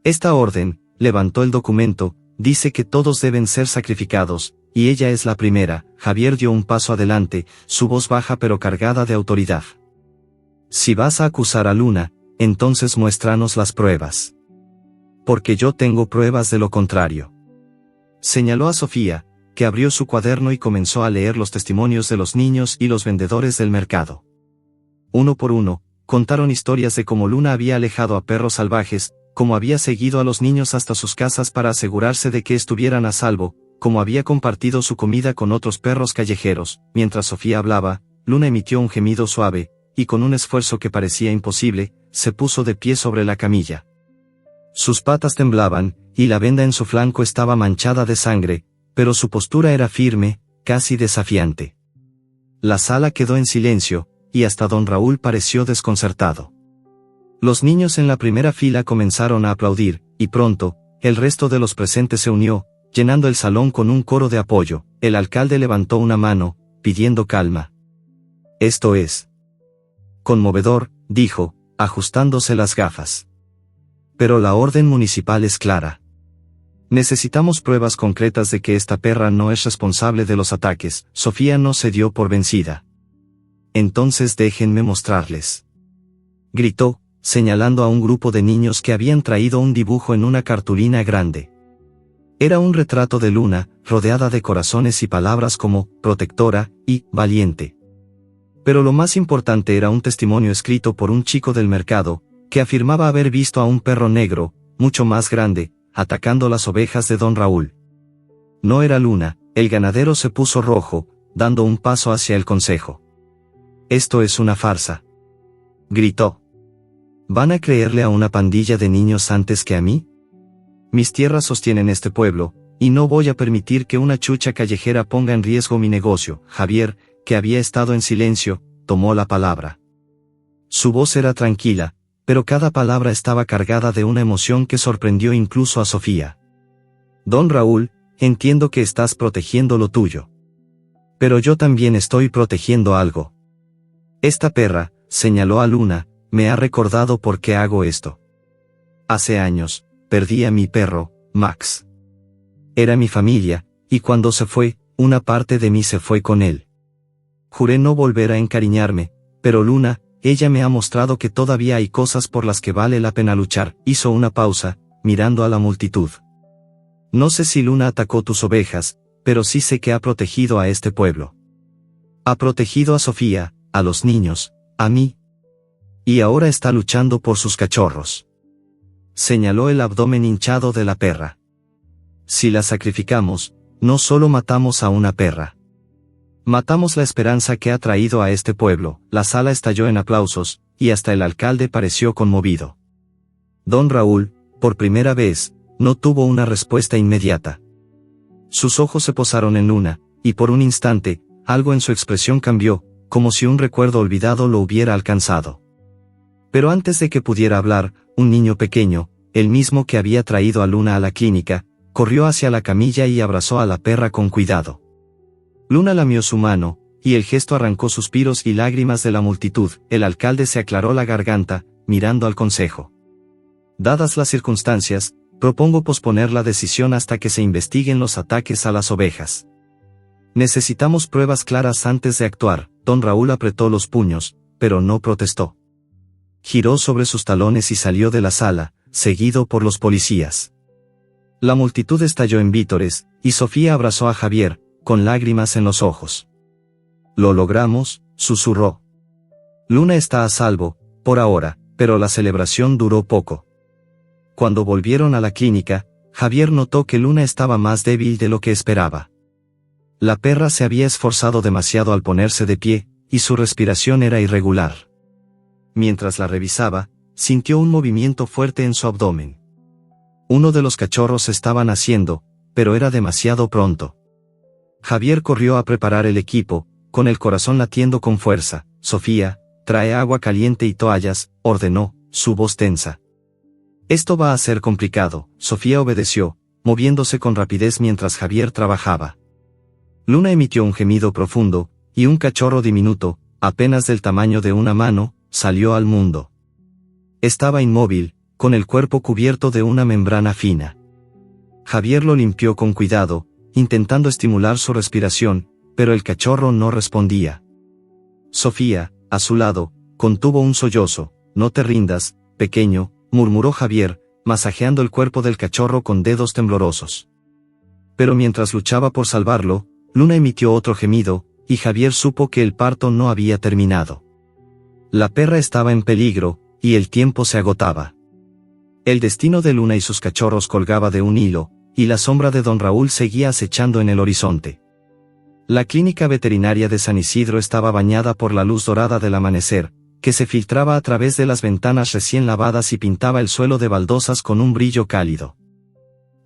[SPEAKER 1] Esta orden, levantó el documento, dice que todos deben ser sacrificados, y ella es la primera. Javier dio un paso adelante, su voz baja pero cargada de autoridad. Si vas a acusar a Luna, entonces muéstranos las pruebas. Porque yo tengo pruebas de lo contrario. Señaló a Sofía, que abrió su cuaderno y comenzó a leer los testimonios de los niños y los vendedores del mercado. Uno por uno, contaron historias de cómo Luna había alejado a perros salvajes, cómo había seguido a los niños hasta sus casas para asegurarse de que estuvieran a salvo, cómo había compartido su comida con otros perros callejeros. Mientras Sofía hablaba, Luna emitió un gemido suave, y con un esfuerzo que parecía imposible, se puso de pie sobre la camilla. Sus patas temblaban, y la venda en su flanco estaba manchada de sangre, pero su postura era firme, casi desafiante. La sala quedó en silencio, y hasta don Raúl pareció desconcertado. Los niños en la primera fila comenzaron a aplaudir, y pronto, el resto de los presentes se unió, llenando el salón con un coro de apoyo. El alcalde levantó una mano, pidiendo calma. Esto es conmovedor, dijo, ajustándose las gafas. Pero la orden municipal es clara. Necesitamos pruebas concretas de que esta perra no es responsable de los ataques. Sofía no se dio por vencida. Entonces déjenme mostrarles. Gritó, señalando a un grupo de niños que habían traído un dibujo en una cartulina grande. Era un retrato de Luna, rodeada de corazones y palabras como protectora y valiente. Pero lo más importante era un testimonio escrito por un chico del mercado, que afirmaba haber visto a un perro negro, mucho más grande, atacando las ovejas de don Raúl. No era Luna. El ganadero se puso rojo, dando un paso hacia el consejo. Esto es una farsa. Gritó. ¿Van a creerle a una pandilla de niños antes que a mí? Mis tierras sostienen este pueblo, y no voy a permitir que una chucha callejera ponga en riesgo mi negocio. Javier, que había estado en silencio, tomó la palabra. Su voz era tranquila, pero cada palabra estaba cargada de una emoción que sorprendió incluso a Sofía. Don Raúl, entiendo que estás protegiendo lo tuyo. Pero yo también estoy protegiendo algo. Esta perra, señaló a Luna, me ha recordado por qué hago esto. Hace años, perdí a mi perro, Max. Era mi familia, y cuando se fue, una parte de mí se fue con él. Juré no volver a encariñarme, pero Luna, ella me ha mostrado que todavía hay cosas por las que vale la pena luchar. Hizo una pausa, mirando a la multitud. No sé si Luna atacó tus ovejas, pero sí sé que ha protegido a este pueblo. Ha protegido a Sofía, a los niños, a mí. Y ahora está luchando por sus cachorros. Señaló el abdomen hinchado de la perra. Si la sacrificamos, no solo matamos a una perra. Matamos la esperanza que ha traído a este pueblo. La sala estalló en aplausos, y hasta el alcalde pareció conmovido. Don Raúl, por primera vez, no tuvo una respuesta inmediata. Sus ojos se posaron en Luna, y por un instante, algo en su expresión cambió, como si un recuerdo olvidado lo hubiera alcanzado. Pero antes de que pudiera hablar, un niño pequeño, el mismo que había traído a Luna a la clínica, corrió hacia la camilla y abrazó a la perra con cuidado. Luna lamió su mano, y el gesto arrancó suspiros y lágrimas de la multitud. El alcalde se aclaró la garganta, mirando al consejo. Dadas las circunstancias, propongo posponer la decisión hasta que se investiguen los ataques a las ovejas. Necesitamos pruebas claras antes de actuar. Don Raúl apretó los puños, pero no protestó. giró sobre sus talones y salió de la sala, seguido por los policías. La multitud estalló en vítores, y Sofía abrazó a Javier, con lágrimas en los ojos. «Lo logramos», susurró. «Luna está a salvo, por ahora», pero la celebración duró poco. Cuando volvieron a la clínica, Javier notó que Luna estaba más débil de lo que esperaba. La perra se había esforzado demasiado al ponerse de pie, y su respiración era irregular. Mientras la revisaba, sintió un movimiento fuerte en su abdomen. Uno de los cachorros estaba naciendo, pero era demasiado pronto. Javier corrió a preparar el equipo, con el corazón latiendo con fuerza. «Sofía, trae agua caliente y toallas», ordenó, su voz tensa. «Esto va a ser complicado», Sofía obedeció, moviéndose con rapidez mientras Javier trabajaba. Luna emitió un gemido profundo, y un cachorro diminuto, apenas del tamaño de una mano, salió al mundo. Estaba inmóvil, con el cuerpo cubierto de una membrana fina. Javier lo limpió con cuidado, intentando estimular su respiración, pero el cachorro no respondía. Sofía, a su lado, contuvo un sollozo. «No te rindas, pequeño», murmuró Javier, masajeando el cuerpo del cachorro con dedos temblorosos. Pero mientras luchaba por salvarlo, Luna emitió otro gemido, y Javier supo que el parto no había terminado. La perra estaba en peligro, y el tiempo se agotaba. El destino de Luna y sus cachorros colgaba de un hilo, y la sombra de don Raúl seguía acechando en el horizonte. La clínica veterinaria de San Isidro estaba bañada por la luz dorada del amanecer, que se filtraba a través de las ventanas recién lavadas y pintaba el suelo de baldosas con un brillo cálido.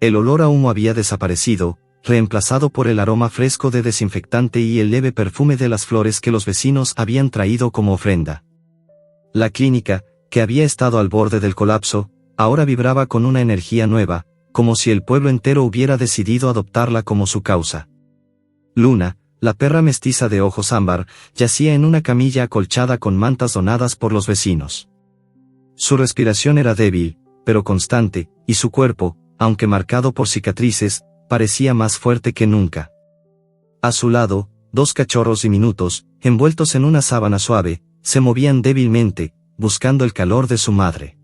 [SPEAKER 1] El olor a humo había desaparecido, reemplazado por el aroma fresco de desinfectante y el leve perfume de las flores que los vecinos habían traído como ofrenda. La clínica, que había estado al borde del colapso, ahora vibraba con una energía nueva, como si el pueblo entero hubiera decidido adoptarla como su causa. Luna, la perra mestiza de ojos ámbar, yacía en una camilla acolchada con mantas donadas por los vecinos. Su respiración era débil, pero constante, y su cuerpo, aunque marcado por cicatrices, parecía más fuerte que nunca. A su lado, dos cachorros diminutos, envueltos en una sábana suave, se movían débilmente, buscando el calor de su madre.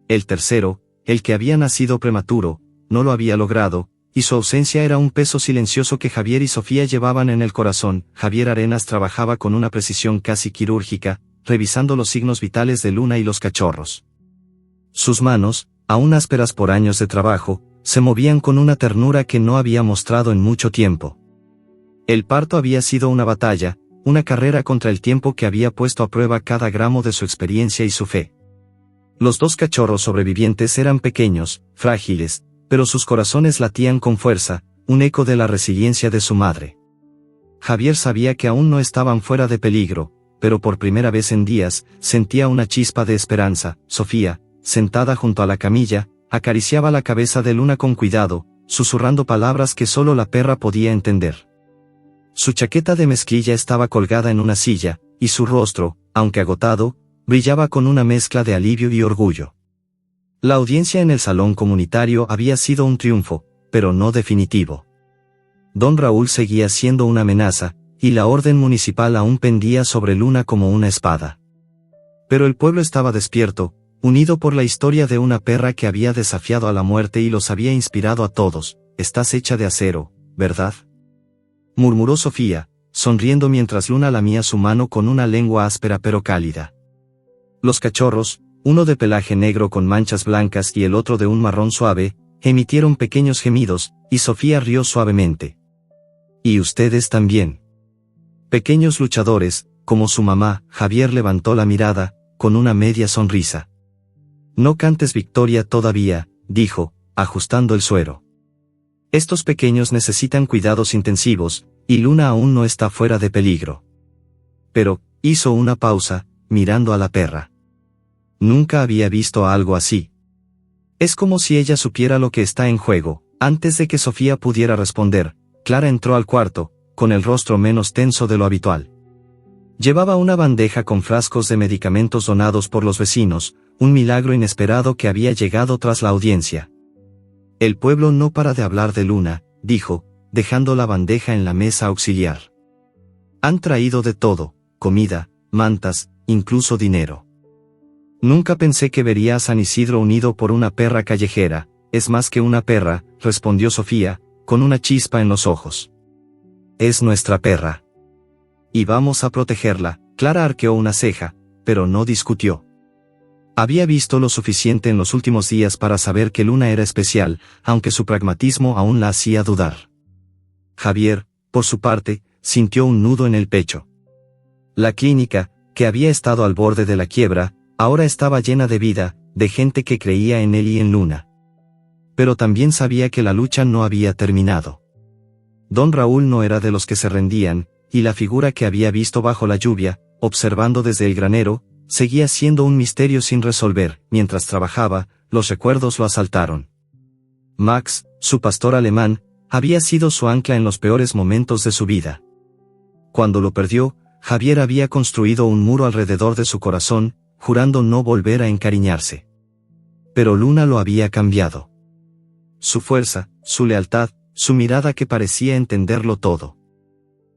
[SPEAKER 1] El tercero, el que había nacido prematuro, no lo había logrado, y su ausencia era un peso silencioso que Javier y Sofía llevaban en el corazón. Javier Arenas trabajaba con una precisión casi quirúrgica, revisando los signos vitales de Luna y los cachorros. Sus manos, aún ásperas por años de trabajo, se movían con una ternura que no había mostrado en mucho tiempo. El parto había sido una batalla, una carrera contra el tiempo que había puesto a prueba cada gramo de su experiencia y su fe. Los dos cachorros sobrevivientes eran pequeños, frágiles, pero sus corazones latían con fuerza, un eco de la resiliencia de su madre. Javier sabía que aún no estaban fuera de peligro, pero por primera vez en días, sentía una chispa de esperanza. Sofía, sentada junto a la camilla, acariciaba la cabeza de Luna con cuidado, susurrando palabras que solo la perra podía entender. Su chaqueta de mezclilla estaba colgada en una silla, y su rostro, aunque agotado, brillaba con una mezcla de alivio y orgullo. La audiencia en el salón comunitario había sido un triunfo, pero no definitivo. Don Raúl seguía siendo una amenaza, y la orden municipal aún pendía sobre Luna como una espada. Pero el pueblo estaba despierto, unido por la historia de una perra que había desafiado a la muerte y los había inspirado a todos. «Estás hecha de acero, ¿verdad?», murmuró Sofía, sonriendo mientras Luna lamía su mano con una lengua áspera pero cálida. Los cachorros, uno de pelaje negro con manchas blancas y el otro de un marrón suave, emitieron pequeños gemidos, y Sofía rió suavemente. «Y ustedes también. Pequeños luchadores, como su mamá». Javier levantó la mirada, con una media sonrisa. «No cantes victoria todavía», dijo, ajustando el suero. «Estos pequeños necesitan cuidados intensivos, y Luna aún no está fuera de peligro». Pero, hizo una pausa, mirando a la perra. Nunca había visto algo así. Es como si ella supiera lo que está en juego. Antes de que Sofía pudiera responder, Clara entró al cuarto, con el rostro menos tenso de lo habitual. Llevaba una bandeja con frascos de medicamentos donados por los vecinos, un milagro inesperado que había llegado tras la audiencia. «El pueblo no para de hablar de Luna», dijo, dejando la bandeja en la mesa auxiliar. «Han traído de todo, comida, mantas, incluso dinero. Nunca pensé que vería a San Isidro unido por una perra callejera. Es más que una perra, respondió Sofía, con una chispa en los ojos. Es nuestra perra. Y vamos a protegerla. Clara arqueó una ceja, pero no discutió. Había visto lo suficiente en los últimos días para saber que Luna era especial, aunque su pragmatismo aún la hacía dudar. Javier, por su parte, sintió un nudo en el pecho. La clínica, que había estado al borde de la quiebra, ahora estaba llena de vida, de gente que creía en él y en Luna. Pero también sabía que la lucha no había terminado. Don Raúl no era de los que se rendían, y la figura que había visto bajo la lluvia, observando desde el granero, seguía siendo un misterio sin resolver. Mientras trabajaba, los recuerdos lo asaltaron. Max, su pastor alemán, había sido su ancla en los peores momentos de su vida. Cuando lo perdió, Javier había construido un muro alrededor de su corazón, jurando no volver a encariñarse. Pero Luna lo había cambiado. Su fuerza, su lealtad, su mirada que parecía entenderlo todo.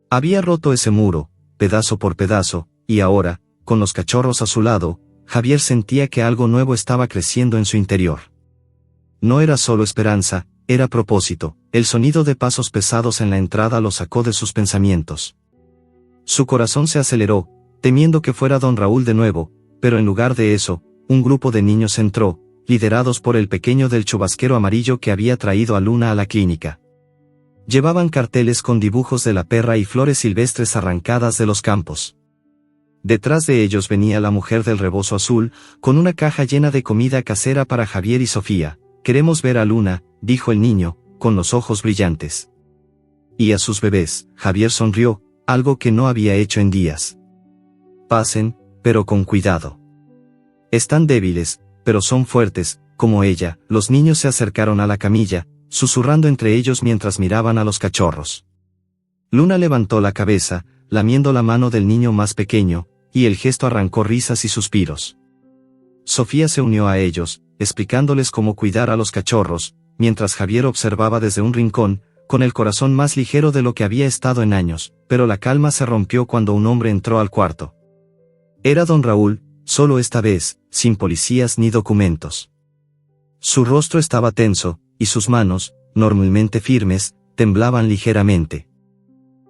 [SPEAKER 1] Había roto ese muro, pedazo por pedazo, y ahora, con los cachorros a su lado, Javier sentía que algo nuevo estaba creciendo en su interior. No era solo esperanza, era propósito. El sonido de pasos pesados en la entrada lo sacó de sus pensamientos. Su corazón se aceleró, temiendo que fuera don Raúl de nuevo, pero en lugar de eso, un grupo de niños entró, liderados por el pequeño del chubasquero amarillo que había traído a Luna a la clínica. Llevaban carteles con dibujos de la perra y flores silvestres arrancadas de los campos. Detrás de ellos venía la mujer del rebozo azul, con una caja llena de comida casera para Javier y Sofía. Queremos ver a Luna, dijo el niño, con los ojos brillantes. Y a sus bebés. Javier sonrió, algo que no había hecho en días. Pasen, pero con cuidado. Están débiles, pero son fuertes, como ella. Los niños se acercaron a la camilla, susurrando entre ellos mientras miraban a los cachorros. Luna levantó la cabeza, lamiendo la mano del niño más pequeño, y el gesto arrancó risas y suspiros. Sofía se unió a ellos, explicándoles cómo cuidar a los cachorros, mientras Javier observaba desde un rincón, con el corazón más ligero de lo que había estado en años, pero la calma se rompió cuando un hombre entró al cuarto. Era don Raúl, solo esta vez, sin policías ni documentos. Su rostro estaba tenso, y sus manos, normalmente firmes, temblaban ligeramente.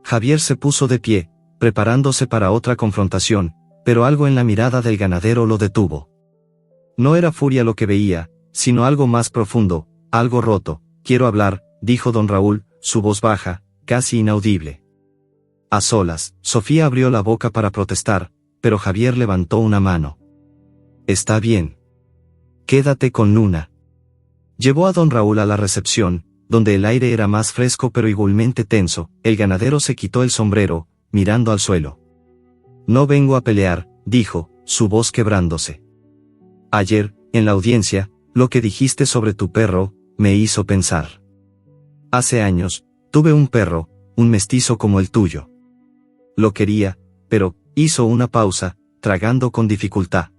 [SPEAKER 1] Javier se puso de pie, preparándose para otra confrontación, pero algo en la mirada del ganadero lo detuvo. No era furia lo que veía, sino algo más profundo, algo roto. Quiero hablar, dijo don Raúl, su voz baja, casi inaudible. A solas, Sofía abrió la boca para protestar, pero Javier levantó una mano. Está bien. Quédate con Luna. Llevó a don Raúl a la recepción, donde el aire era más fresco pero igualmente tenso. El ganadero se quitó el sombrero, mirando al suelo. No vengo a pelear, dijo, su voz quebrándose. Ayer, en la audiencia, lo que dijiste sobre tu perro, me hizo pensar. Hace años, tuve un perro, un mestizo como el tuyo. Lo quería, pero, hizo una pausa, tragando con dificultad.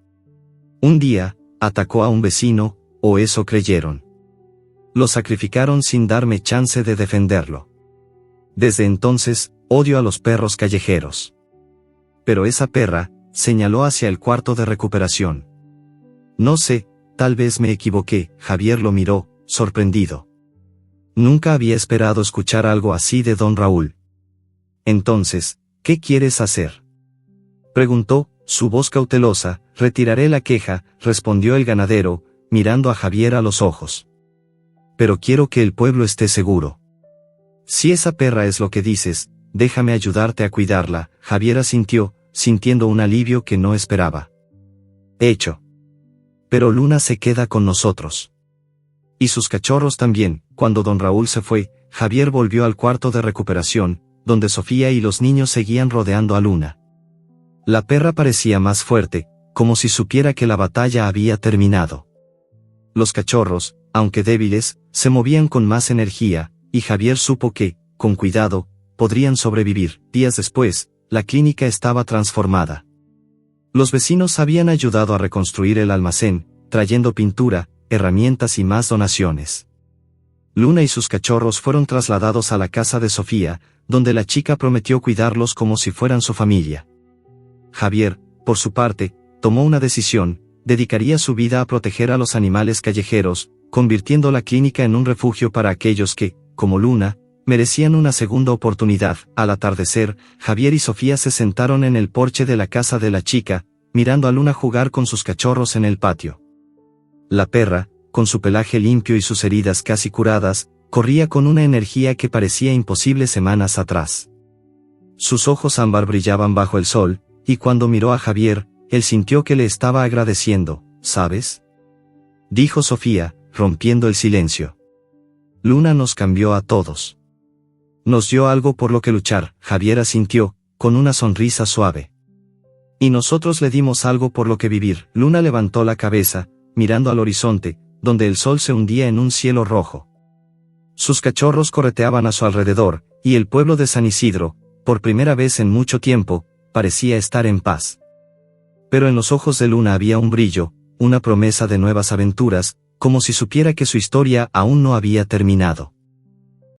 [SPEAKER 1] Un día, atacó a un vecino, o eso creyeron. Lo sacrificaron sin darme chance de defenderlo. Desde entonces, odio a los perros callejeros. Pero esa perra, señaló hacia el cuarto de recuperación. No sé, tal vez me equivoqué. Javier lo miró, sorprendido. Nunca había esperado escuchar algo así de don Raúl. Entonces, ¿qué quieres hacer?, preguntó, su voz cautelosa. Retiraré la queja, respondió el ganadero, mirando a Javier a los ojos. Pero quiero que el pueblo esté seguro. Si esa perra es lo que dices, déjame ayudarte a cuidarla. Javier asintió, sintiendo un alivio que no esperaba. Hecho. Pero Luna se queda con nosotros. Y sus cachorros también. Cuando don Raúl se fue, Javier volvió al cuarto de recuperación, donde Sofía y los niños seguían rodeando a Luna. La perra parecía más fuerte, como si supiera que la batalla había terminado. Los cachorros, aunque débiles, se movían con más energía, y Javier supo que, con cuidado, podrían sobrevivir. Días después, la clínica estaba transformada. Los vecinos habían ayudado a reconstruir el almacén, trayendo pintura, herramientas y más donaciones. Luna y sus cachorros fueron trasladados a la casa de Sofía, donde la chica prometió cuidarlos como si fueran su familia. Javier, por su parte, tomó una decisión. dedicaría su vida a proteger a los animales callejeros, convirtiendo la clínica en un refugio para aquellos que, como Luna, merecían una segunda oportunidad. Al atardecer, Javier y Sofía se sentaron en el porche de la casa de la chica, mirando a Luna jugar con sus cachorros en el patio. La perra, con su pelaje limpio y sus heridas casi curadas, corría con una energía que parecía imposible semanas atrás. Sus ojos ámbar brillaban bajo el sol, y cuando miró a Javier, él sintió que le estaba agradeciendo, ¿sabes?, dijo Sofía, rompiendo el silencio. Luna nos cambió a todos. Nos dio algo por lo que luchar, Javier asintió, con una sonrisa suave. Y nosotros le dimos algo por lo que vivir. Luna levantó la cabeza, mirando al horizonte, donde el sol se hundía en un cielo rojo. Sus cachorros correteaban a su alrededor, y el pueblo de San Isidro, por primera vez en mucho tiempo, parecía estar en paz. Pero en los ojos de Luna había un brillo, una promesa de nuevas aventuras, como si supiera que su historia aún no había terminado.